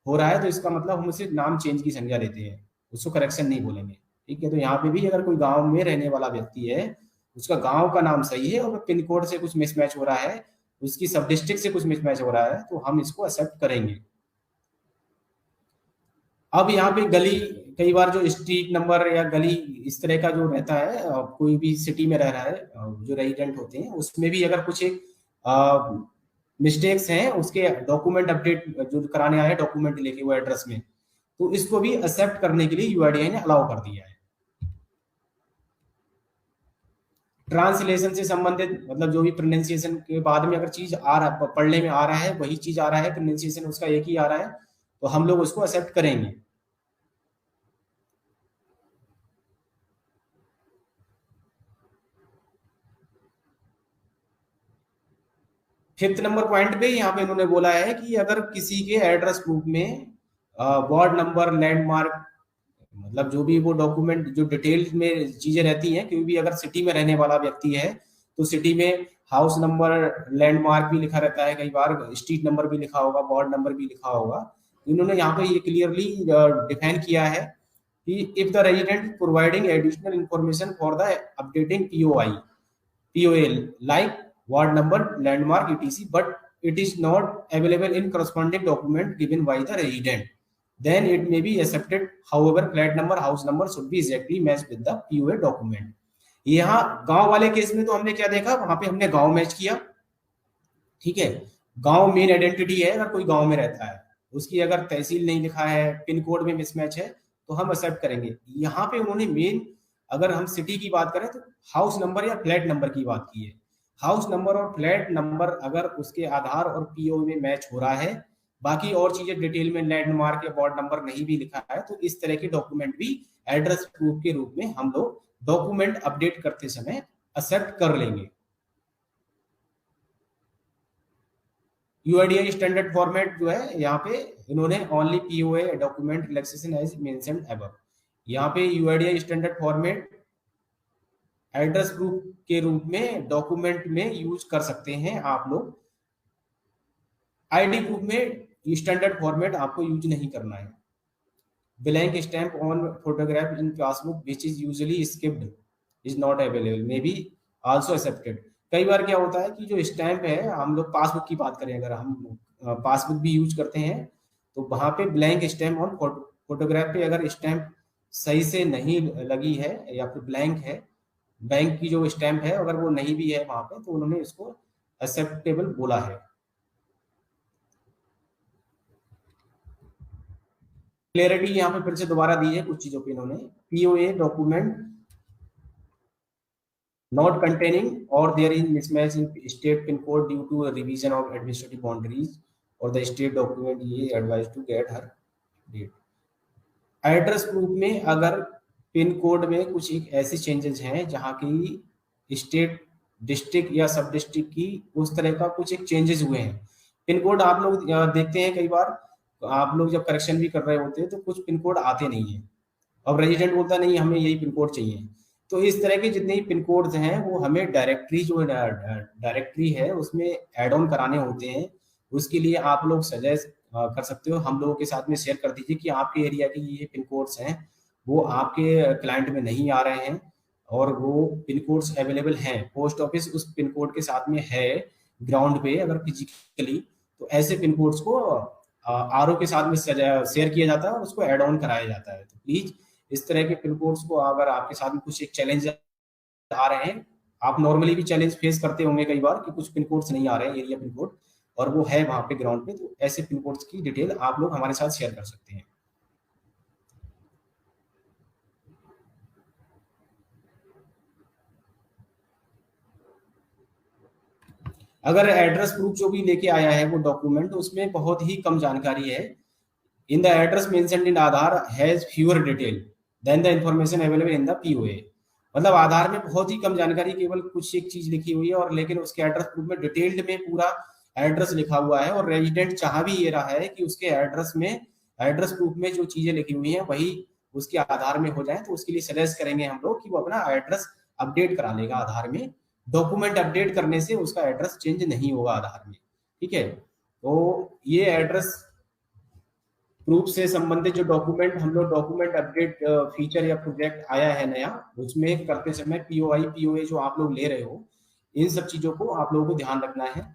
हो रहा है तो इसका मतलब हम उसे नाम चेंज की संज्ञा लेते हैं, उसको करेक्शन नहीं बोलेंगे, ठीक है। तो यहाँ पे भी अगर कोई गांव में रहने वाला व्यक्ति है, उसका गांव का नाम सही है और पिन कोड से कुछ मिसमैच हो रहा है, उसकी सब डिस्ट्रिक्ट से कुछ मिसमैच हो रहा है, तो हम इसको एक्सेप्ट करेंगे। अब यहाँ पे गली, कई बार जो स्ट्रीट नंबर या गली इस तरह का जो रहता है, कोई भी सिटी में रह रहा है, जो रेजिडेंट होते हैं उसमें भी अगर कुछ एक मिस्टेक्स हैं, उसके डॉक्यूमेंट अपडेट जो कराने आए डॉक्यूमेंट लेके वो एड्रेस में, तो इसको भी एक्सेप्ट करने के लिए यूआईडीआई ने अलाउ कर दिया है। ट्रांसलेशन से संबंधित, मतलब जो भी प्रोनाउंसिएशन के बाद में अगर चीज आ रहा है, पढ़ने में आ रहा है वही चीज आ रहा है, प्रोनाउंसिएशन उसका एक ही आ रहा है, तो हम लोग उसको एक्सेप्ट करेंगे। फिफ्थ नंबर पॉइंट पे यहाँ पे इन्होंने बोला है कि अगर किसी के एड्रेस प्रूफ में वार्ड नंबर, लैंडमार्क, मतलब जो भी वो डॉक्यूमेंट जो डिटेल में चीजें रहती हैं, क्योंकि भी अगर सिटी में रहने वाला व्यक्ति है तो सिटी में हाउस नंबर, लैंडमार्क भी लिखा रहता है, कई बार स्ट्रीट नंबर भी लिखा होगा, वार्ड नंबर भी लिखा होगा। तो इन्होंने यहाँ पे ये क्लियरली डिफाइन किया है कि if the resident providing additional information for the updating POA like ward number, landmark, etc., but it is not available in corresponding document given by the resident, then it may be accepted. However, flat number, house number should be exactly matched with the POA document. यहाँ गांव वाले case में तो हमने क्या देखा, वहां पे हमने गांव मैच किया, ठीक है, गांव मेन आइडेंटिटी है, अगर कोई गांव में रहता है उसकी अगर तहसील नहीं लिखा है, पिन कोड में मिसमैच है, तो हम एक्सेप्ट करेंगे। यहाँ पे उन्होंने मेन, अगर हम सिटी की बात करें तो हाउस नंबर या फ्लैट नंबर की बात की है। हाउस नंबर और फ्लैट नंबर अगर उसके आधार और पीओ में मैच हो रहा है, बाकी और चीजें डिटेल में लैंडमार्क या वार्ड नंबर नहीं भी लिखा है, तो इस तरह के डॉक्यूमेंट भी एड्रेस प्रूफ के रूप में हम लोग डॉक्यूमेंट अपडेट करते समय एक्सेप्ट कर लेंगे। यूआईडीआई स्टैंडर्ड फॉर्मेट जो है, यहाँ पे इन्होंने only POA document relaxation as mentioned above, यहाँ पे UIDAI standard format address proof के रूप में डॉक्यूमेंट में यूज कर सकते हैं आप लोग। आईडी प्रूफ में स्टैंडर्ड फॉर्मेट आपको यूज नहीं करना है। Blank stamp on photograph in passbook which is usually skipped is not available, may be also accepted. कई बार क्या होता है कि जो स्टैम्प है, हम लोग पासबुक की बात करें, अगर हम पासबुक भी यूज करते हैं तो वहां पे ब्लैंक स्टैम्प ऑन फोटोग्राफ पे अगर स्टैम्प सही से नहीं लगी है या फिर ब्लैंक है, बैंक की जो स्टैम्प है अगर वो नहीं भी है वहां पे, तो उन्होंने इसको एक्सेप्टेबल बोला है। क्लियरिटी यहाँ पे फिर से दोबारा दी है कुछ चीजों पे इन्होंने, POA document not containing or there is mismatch in state pin code due to a revision of administrative boundaries or the state document ye advised to get her date। Address proof में अगर pin code में कुछ एक ऐसे changes हैं जहां की state, district या सब डिस्ट्रिक्ट की उस तरह का कुछ एक चेंजेस हुए हैं। पिन कोड आप लोग देखते हैं कई बार, आप लोग जब करेक्शन भी कर रहे होते हैं तो कुछ पिन कोड आते नहीं है, अब रेजिडेंट बोलता नहीं हमें यही पिन कोड चाहिए, तो इस तरह के जितने पिन कोड्स हैं वो हमें डायरेक्टरी, जो डायरेक्टरी है उसमें ऐड ऑन कराने होते हैं। उसके लिए आप लोग सजेस्ट कर सकते हो, हम लोगों के साथ में शेयर कर दीजिए कि आपके एरिया के ये पिन कोड्स हैं, वो आपके क्लाइंट में नहीं आ रहे हैं और वो पिन कोड्स अवेलेबल हैं, पोस्ट ऑफिस उस पिन कोड के साथ में है ग्राउंड पे अगर फिजिकली, तो ऐसे पिन कोड्स को आरओ के साथ में शेयर किया जाता है और उसको ऐड ऑन कराया जाता है। तो प्लीज इस तरह के पिन कोड्स को, अगर आपके साथ में कुछ एक चैलेंज आ रहे हैं, आप नॉर्मली भी चैलेंज फेस करते होंगे कई बार कि कुछ पिन कोड्स नहीं आ रहे हैं एरिया पिन कोड और वो है वहां पे ग्राउंड पे, तो ऐसे पिन कोड्स की डिटेल आप लोग हमारे साथ शेयर कर सकते हैं। अगर एड्रेस प्रूफ जो भी लेके आया है वो डॉक्यूमेंट, उसमें बहुत ही कम जानकारी है। In the address mentioned in Aadhaar has fewer detail than the information available in the POA, मतलब आधार में बहुत ही कम जानकारी, केवल कुछ एक चीज लिखी हुई है, और लेकिन उसके एड्रेस प्रूफ में डिटेल्ड में पूरा एड्रेस लिखा हुआ है, और रेजिडेंट चाह भी ये रहा है कि उसके एड्रेस में, एड्रेस प्रूफ में जो चीजें लिखी हुई हैं वही उसके आधार में हो जाए। तो उसके लिए सजेस्ट करेंगे हम लोग कि वो अपना एड्रेस अपडेट करा लेगा आधार में। डॉक्यूमेंट अपडेट करने से उसका एड्रेस चेंज नहीं होगा आधार में, ठीक है। तो ये एड्रेस प्रूफ से संबंधित जो डॉक्यूमेंट हम लोग, डॉक्यूमेंट अपडेट फीचर या प्रोजेक्ट आया है नया, उसमें करते समय पीओआई पीओए जो आप लोग ले रहे हो, इन सब चीजों को आप लोगों को ध्यान रखना है।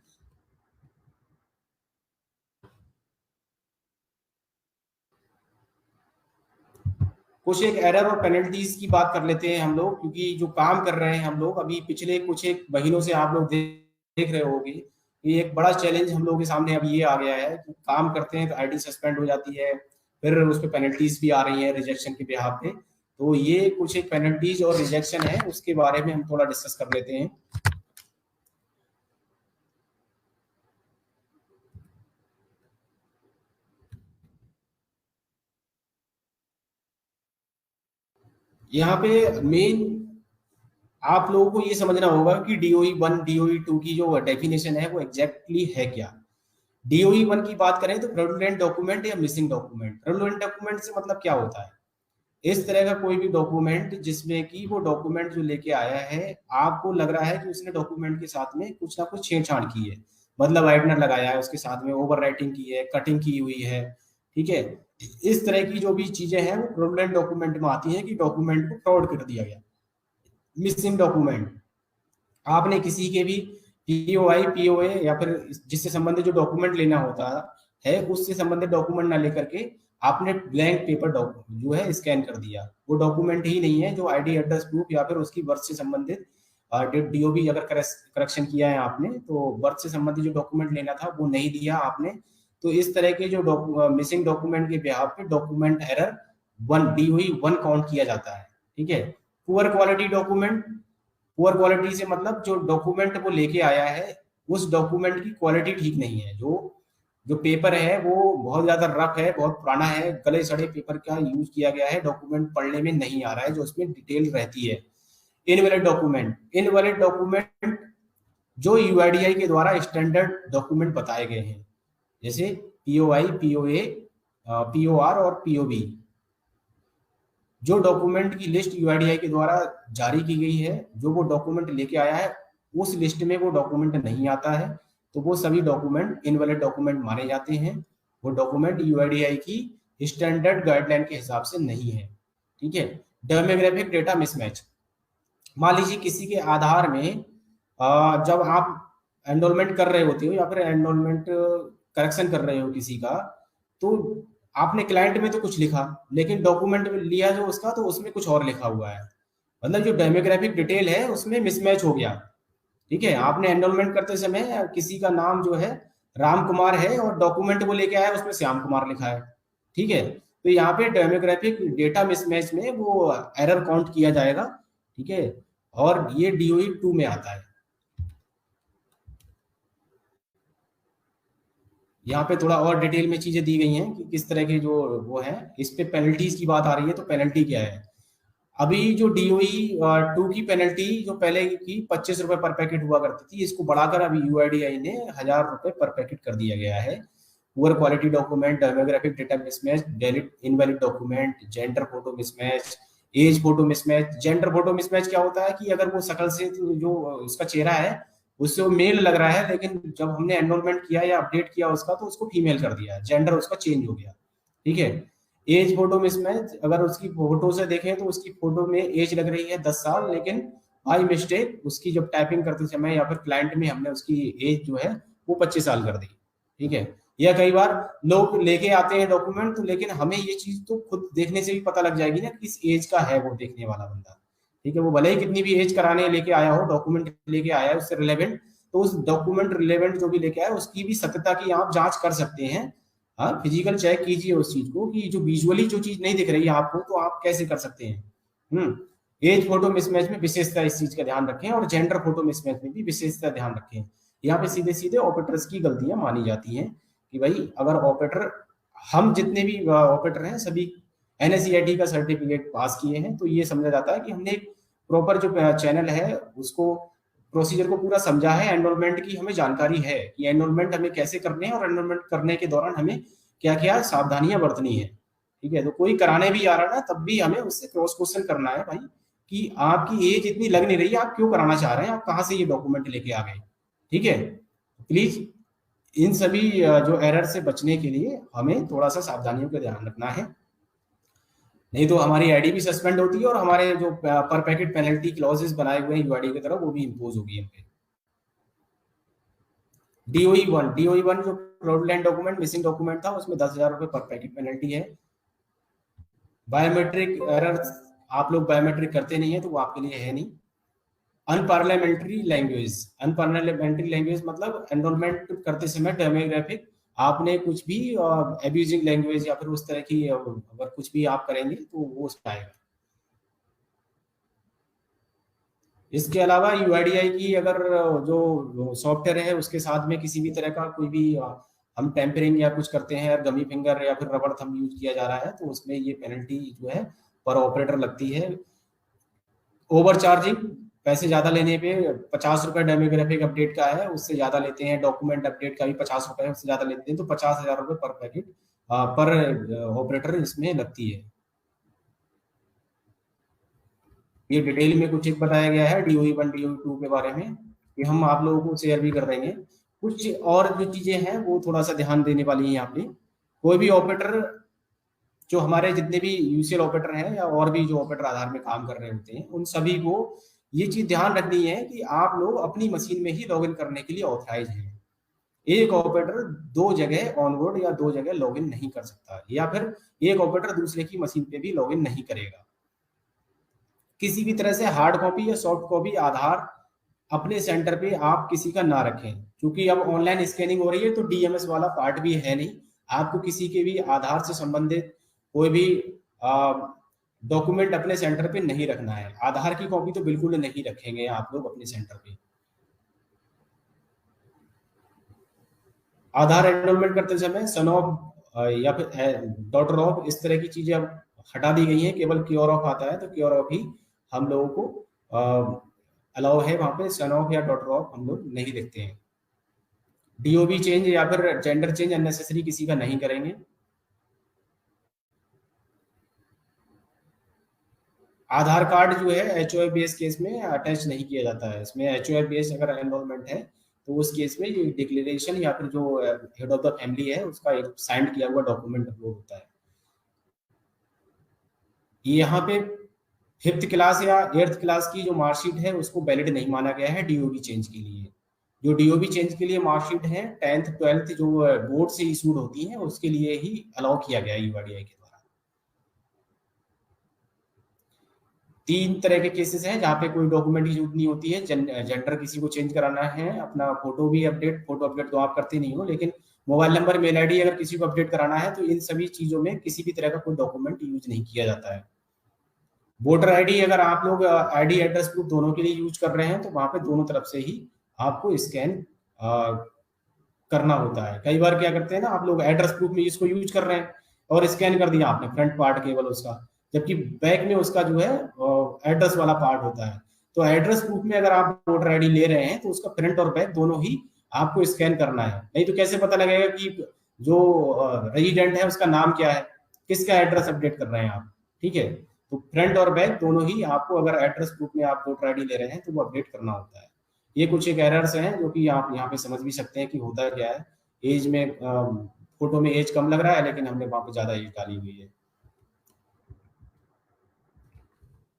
कुछ एक एरर और पेनल्टीज की बात कर लेते हैं हम लोग, क्योंकि जो काम कर रहे हैं हम लोग अभी पिछले कुछ एक महीनों से, आप लोग देख रहे होंगे कि एक बड़ा चैलेंज हम लोगों के सामने अब ये आ गया है कि काम करते हैं तो आईडी सस्पेंड हो जाती है, फिर उस पर पेनल्टीज भी आ रही है रिजेक्शन के बिहाफ पे। तो ये कुछ एक पेनल्टीज और रिजेक्शन है, उसके बारे में हम थोड़ा डिस्कस कर लेते हैं। यहाँ पे मेन आप लोगों को ये समझना होगा कि डीओई 1 डीओई 2 की जो डेफिनेशन है वो एग्जैक्टली है क्या। डीओई 1 की बात करें तो फ्रॉडुलेंट डॉक्यूमेंट या मिसिंग डॉक्यूमेंट। फ्रॉडुलेंट डॉक्यूमेंट से मतलब क्या होता है, इस तरह का कोई भी डॉक्यूमेंट जिसमें कि वो डॉक्यूमेंट जो लेके आया है, आपको लग रहा है कि उसने डॉक्यूमेंट के साथ में कुछ ना कुछ छेड़छाड़ की है, मतलब वाइटनर लगाया है उसके साथ में, ओवर राइटिंग की है, कटिंग की हुई है, ठीक है। इस तरह की जो भी चीजें हैं वो फ्रॉडुलेंट डॉक्यूमेंट में आती है कि डॉक्यूमेंट को फ्रॉड कर दिया गया। मिसिंग डॉक्यूमेंट, आपने किसी के भी पीओआई पीओए या फिर जिससे संबंधित जो डॉक्यूमेंट लेना होता है उससे संबंधित डॉक्यूमेंट ना लेकर के आपने ब्लैंक पेपर जो है स्कैन कर दिया, वो डॉक्यूमेंट ही नहीं है जो आईडी एड्रेस प्रूफ या फिर उसकी बर्थ से संबंधित डीओबी अगर करेक्शन किया है आपने तो बर्थ से संबंधित जो डॉक्यूमेंट लेना था वो नहीं दिया आपने। तो इस तरह के जो मिसिंग डॉक्यूमेंट के बिहाफ पे डॉक्यूमेंट एरर 1 डीओई 1 काउंट किया जाता है, ठीक है। Poor quality document, poor quality से मतलब जो डॉक्यूमेंट वो लेके आया है उस डॉक्यूमेंट की क्वालिटी ठीक नहीं है, जो जो पेपर है वो बहुत ज्यादा रफ है, बहुत पुराना है, गले सड़े पेपर का यूज किया गया है, डॉक्यूमेंट पढ़ने में नहीं आ रहा है जो उसमें डिटेल रहती है। इनवैलिड डॉक्यूमेंट, इनवैलिड डॉक्यूमेंट जो यूआईडीआई के द्वारा स्टैंडर्ड डॉक्यूमेंट बताए गए हैं, जैसे पीओआई पीओए पीओआर और पीओबी, जो डॉक्यूमेंट की लिस्ट यूआईडीआई के द्वारा जारी की गई है, जो वो डॉक्यूमेंट लेके आया है उस लिस्ट में वो डॉक्यूमेंट नहीं आता है, तो वो सभी डॉक्यूमेंट इनवैलिड डॉक्यूमेंट माने जाते हैं। वो डॉक्यूमेंट यूआईडीआई की स्टैंडर्ड गाइडलाइन के हिसाब से नहीं है, ठीक है। डेमोग्राफिक डेटा मिसमैच, मान लीजिए किसी के आधार में जब आप एनरोलमेंट कर रहे होते हो या फिर एनरोलमेंट करेक्शन कर रहे हो किसी का, तो आपने क्लाइंट में तो कुछ लिखा, लेकिन डॉक्यूमेंट में लिया जो उसका तो उसमें कुछ और लिखा हुआ है, मतलब जो डेमोग्राफिक डिटेल है उसमें मिसमैच हो गया, ठीक है। आपने एनरोलमेंट करते समय किसी का नाम जो है राम कुमार है और डॉक्यूमेंट वो लेके आया उसमें श्याम कुमार लिखा है, ठीक है। तो यहाँ पे डेमोग्राफिक डेटा मिसमैच में वो एरर काउंट किया जाएगा, ठीक है, और ये डीओई 2 में आता है। यहाँ पे थोड़ा और डिटेल में चीजें दी गई हैं कि किस तरह के जो वो है, इस पे पेनल्टीज की बात आ रही है, तो पेनल्टी क्या है। अभी जो डीओई 2 की पेनल्टी जो पहले की 25 रुपए पर पैकेट हुआ करती थी, इसको बढ़ाकर अभी यूआईडीआई ने 1000 रुपए पर पैकेट कर दिया गया है। Poor quality document, demographic data mismatch, delete invalid document, gender photo mismatch, age photo mismatch. Gender photo mismatch क्या होता है कि अगर वो शक्ल से जो उसका चेहरा है उससे वो मेल लग रहा है, लेकिन जब हमने एनरोलमेंट किया या अपडेट किया उसका तो उसको फीमेल कर दिया, जेंडर उसका चेंज हो गया, ठीक है। एज फोटो मिसमैच, अगर उसकी फोटो से देखें तो उसकी फोटो में एज लग रही है 10 साल, लेकिन बाई मिस्टेक उसकी जब टाइपिंग करते समय या फिर क्लाइंट में हमने उसकी एज जो है वो 25 साल कर दी, ठीक है। या कई बार लोग लेके आते हैं डॉक्यूमेंट तो, लेकिन हमें ये चीज तो खुद देखने से भी पता लग जाएगी ना किस एज का है वो देखने वाला बंदा, ठीक है। वो भले ही कितनी भी एज कराने लेके आया हो, डॉक्यूमेंट लेके आया है उससे रिलेवेंट, तो उस डॉक्यूमेंट रिलेवेंट जो भी लेके आया उसकी भी सत्यता की आप जांच कर सकते हैं। हाँ, फिजिकल चेक कीजिए उस चीज को कि जो विजुअली जो चीज नहीं दिख रही है आपको तो आप कैसे कर सकते हैं। एज फोटो मिसमैच में विशेषता इस चीज का ध्यान रखें, और जेंडर फोटो मिसमैच में भी विशेषता ध्यान रखें। यहाँ पे सीधे सीधे ऑपरेटर्स की गलतियां मानी जाती हैं कि भाई अगर ऑपरेटर, हम जितने भी ऑपरेटर हैं सभी एनएसईआईटी का सर्टिफिकेट पास किए हैं, तो ये समझा जाता है कि हमने प्रॉपर जो चैनल है उसको, प्रोसीजर को पूरा समझा है, एनरोलमेंट की हमें जानकारी है कि एनरोलमेंट हमें कैसे करने हैं और एनरोलमेंट करने के दौरान हमें क्या क्या सावधानियां बरतनी है। ठीक है, तो कोई कराने भी आ रहा है ना, तब भी हमें उससे क्रॉस क्वेश्चन करना है भाई कि आपकी एज इतनी लग नहीं रही है, आप क्यों कराना चाह रहे हैं, आप कहाँ से ये डॉक्यूमेंट लेके आ गए। ठीक है, प्लीज इन सभी जो एरर से बचने के लिए हमें थोड़ा सा सावधानियों का ध्यान रखना है, नहीं तो हमारी आईडी भी सस्पेंड होती है और हमारे जो पर पैकेट पेनल्टी क्लॉजेस बनाए हुए हैं यूआईडी की तरफ वो भी इम्पोज होगी हम पे। डीओई 1 जो फ्रॉडुलेंट डॉक्यूमेंट, मिसिंग डॉक्यूमेंट था, उसमें 10,000 रुपए पर पैकेट पेनल्टी है। बायोमेट्रिक एरर, आप लोग बायोमेट्रिक करते नहीं है तो वो आपके लिए है नहीं। अनपार्लियामेंट्री लैंग्वेज, अनपार्लियामेंट्री लैंग्वेज मतलब एनरोलमेंट करते समय डेमोग्राफिक आपने कुछ भी एब्यूजिंग लैंग्वेज या फिर उस तरह की अगर कुछ भी आप करेंगे तो वो उसमें आएगा। इसके अलावा यूआईडीआई की अगर जो सॉफ्टवेयर है उसके साथ में किसी भी तरह का कोई भी हम टेम्परिंग या कुछ करते हैं, गमी फिंगर या फिर रबर थंब यूज किया जा रहा है, तो उसमें ये पेनल्टी जो है पर ऑपरेटर लगती है। ओवर चार्जिंग, पैसे ज्यादा लेने पे 50 रुपए डेमोग्राफिक अपडेट का है, उससे ज्यादा लेते हैं, डॉक्यूमेंट अपडेट का भी 50 रुपए है, उससे ज्यादा लेते हैं, तो 50,000 रुपए पर पैकेट पर ऑपरेटर इसमें लगती है। ये डिटेल में कुछ एक बताया गया है DOE 1 DOE 2 के बारे में, कि हम आप लोगों को शेयर भी कर देंगे। कुछ और जो चीजें हैं वो थोड़ा सा ध्यान देने वाली है यहाँ पे। कोई भी ऑपरेटर, जो हमारे जितने भी यूसीएल ऑपरेटर हैं या और भी जो ऑपरेटर आधार में काम कर रहे होते हैं, उन सभी को ये चीज ध्यान रखनी है कि आप लोग अपनी मशीन में ही लॉगिन करने के लिए ऑथराइज हैं। एक ऑपरेटर दो जगह ऑनबोर्ड या दो जगह लॉगिन नहीं कर सकता, या फिर एक ऑपरेटर दूसरे की मशीन पे भी लॉगिन नहीं करेगा। किसी भी तरह से हार्ड कॉपी या सॉफ्ट कॉपी आधार अपने सेंटर पे आप किसी का ना रखें, क्योंकि अब ऑनलाइन स्कैनिंग हो रही है तो डीएमएस वाला पार्ट भी है नहीं। आपको किसी के भी आधार से संबंधित कोई भी डॉक्यूमेंट अपने सेंटर पे नहीं रखना है। आधार की कॉपी तो बिल्कुल नहीं रखेंगे आप लोग अपने सेंटर पे। आधार एनरोलमेंट करते समय सन ऑफ या फिर डॉटर ऑफ, इस तरह की चीजें अब हटा दी गई हैं, केवल क्योर ऑफ आता है, तो क्योर ऑफ ही हम लोगों को अलाउ है, वहां पे सन ऑफ या डॉटर ऑफ हम लोग नहीं देखते हैं। डीओबी चेंज या फिर जेंडर चेंज अननेसेसरी किसी का नहीं करेंगे। आधार कार्ड जो है एचओएफ बेस केस में अटैच नहीं किया जाता है। इसमें एचओएफ बेस अगर एनरोलमेंट है तो उस केस में ये डिक्लेरेशन या फिर जो हेड ऑफ द फैमिली है उसका एक साइन किया हुआ डॉक्यूमेंट अपलोड होता है। यहाँ पे 5th क्लास या 8th क्लास की जो मार्कशीट है उसको वैलिड नहीं माना गया है डीओबी चेंज के लिए। जो डीओबी चेंज के लिए मार्कशीट है 10th 12th जो बोर्ड से इशूड होती है उसके लिए ही अलाउ किया गया है यूआईडीआई के द्वारा। 3 तरह के केसेस हैं जहाँ पे कोई डॉक्यूमेंट की जरूरत नहीं होती है। जेंडर किसी को चेंज कराना है, अपना फोटो भी अपडेट, फोटो अपडेट तो आप करते नहीं हो, लेकिन मोबाइल नंबर मेल आईडी अगर किसी को अपडेट कराना है तो इन सभी चीजों में किसी भी तरह का कोई डॉक्यूमेंट यूज नहीं किया जाता है। वोटर आईडी, अगर आप लोग आईडी एड्रेस प्रूफ दोनों के लिए यूज कर रहे हैं तो वहां पे दोनों तरफ से ही आपको स्कैन करना होता है। कई बार क्या करते हैं ना, आप लोग एड्रेस प्रूफ में इसको यूज कर रहे हैं और स्कैन कर दिया आपने फ्रंट पार्ट केवल उसका, जबकि बैक में उसका जो है एड्रेस वाला पार्ट होता है। तो एड्रेस प्रूफ में अगर आप वोटर आईडी ले रहे हैं तो उसका फ्रंट और बैक दोनों ही आपको स्कैन करना है, नहीं तो कैसे पता लगेगा कि जो रेजिडेंट है उसका नाम क्या है, किसका एड्रेस अपडेट कर रहे हैं आप। ठीक है, तो फ्रंट और बैक दोनों ही आपको, अगर एड्रेस प्रूफ में आप वोटर आईडी ले रहे हैं तो वो अपडेट करना होता है। ये कुछ एक एरर्स हैं जो कि आप यहाँ पे समझ भी सकते हैं कि होता क्या है। एज में फोटो में एज कम लग रहा है लेकिन हमने वहां पे ज्यादा एज डाली हुई है।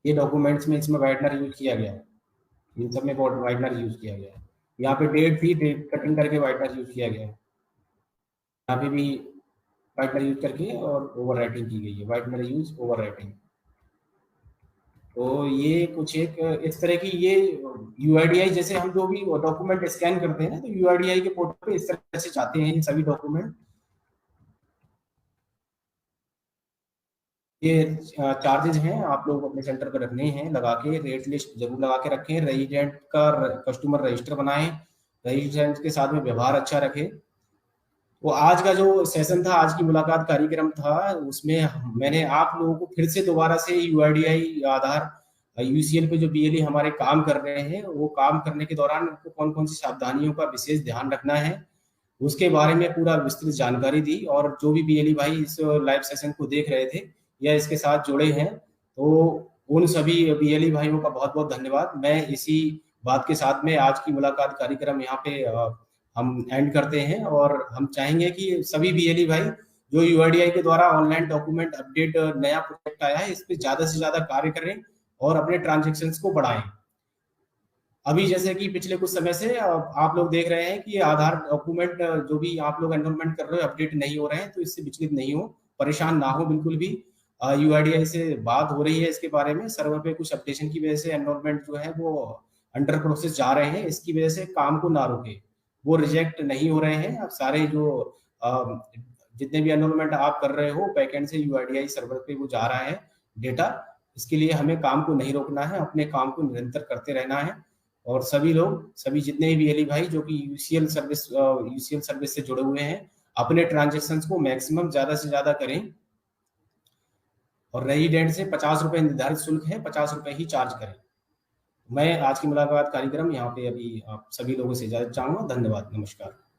ये डॉक्यूमेंट्स में इसमें वाइटनर यूज किया गया है, इन सब में वाइटनर यूज किया गया है। यहाँ पे डेट थी, डेट कटिंग करके वाइटनर यूज किया गया है। यहाँ पे भी वाइटनर यूज करके और ओवर राइटिंग की गई है, वाइटनर यूज ओवर राइटिंग। तो ये कुछ एक इस तरह की ये यूआईडीआई, जैसे हम जो भी डॉक्यूमेंट स्कैन करते हैं ना तो यूआईडीआई के पोर्टल पे इस तरह से चाहते हैं ये सभी डॉक्यूमेंट। ये चार्जेस हैं, आप लोग अपने सेंटर पर रखने हैं, लगा के रेट लिस्ट जरूर लगा के रखें। रेजिडेंट का कस्टमर रजिस्टर बनाएं, रेजिडेंट के साथ में व्यवहार अच्छा रखें। वो आज का जो सेशन था, आज की मुलाकात कार्यक्रम था, उसमें मैंने आप लोगों को फिर से दोबारा से यूआईडीआई आधार यूसीएल पे जो बीएलई हमारे काम कर रहे हैं, वो काम करने के दौरान उनको कौन कौन सी सावधानियों का विशेष ध्यान रखना है, उसके बारे में पूरा विस्तृत जानकारी दी। और जो भी बीएलई भाई इस लाइव सेशन को देख रहे थे या इसके साथ जुड़े हैं, तो उन सभी बीएलई भाइयों का बहुत बहुत धन्यवाद। मैं इसी बात के साथ में आज की मुलाकात कार्यक्रम यहाँ पे हम एंड करते हैं, और हम चाहेंगे कि सभी बीएलई भाई जो यूआईडीआई के द्वारा ऑनलाइन डॉक्यूमेंट अपडेट नया प्रोजेक्ट आया है, इस पे ज्यादा से ज्यादा कार्य करें और अपने ट्रांजेक्शन्स को बढ़ाएं। अभी जैसे कि पिछले कुछ समय से आप लोग देख रहे हैं कि आधार डॉक्यूमेंट जो भी आप लोग एनरोलमेंट कर रहे हो अपडेट नहीं हो रहे हैं, तो इससे विचलित नहीं हो, परेशान ना हो बिल्कुल भी। यूआईडीआई से बात हो रही है इसके बारे में, सर्वर पे कुछ अपडेशन की वजह से एनरोलमेंट जो है वो अंडर प्रोसेस जा रहे हैं, इसकी वजह से काम को ना रोके, वो रिजेक्ट नहीं हो रहे हैं। अब सारे जो जितने भी एनरोलमेंट आप कर रहे हो बैकएंड से यूआईडीआई सर्वर पे वो जा रहा है डेटा, इसके लिए हमें काम को नहीं रोकना है, अपने काम को निरंतर करते रहना है। और सभी लोग, सभी जितने भी बीएलई भाई जो कि यूसीएल सर्विस से जुड़े हुए हैं, अपने ट्रांजेक्शन्स को मैक्सिमम ज्यादा से ज्यादा करें। और रेजिडेंट से 50 रुपए निर्धारित शुल्क है, 50 रुपए ही चार्ज करें। मैं आज की मुलाकात कार्यक्रम यहाँ पे अभी आप सभी लोगों से इजाजत चाहूंगा। धन्यवाद, नमस्कार।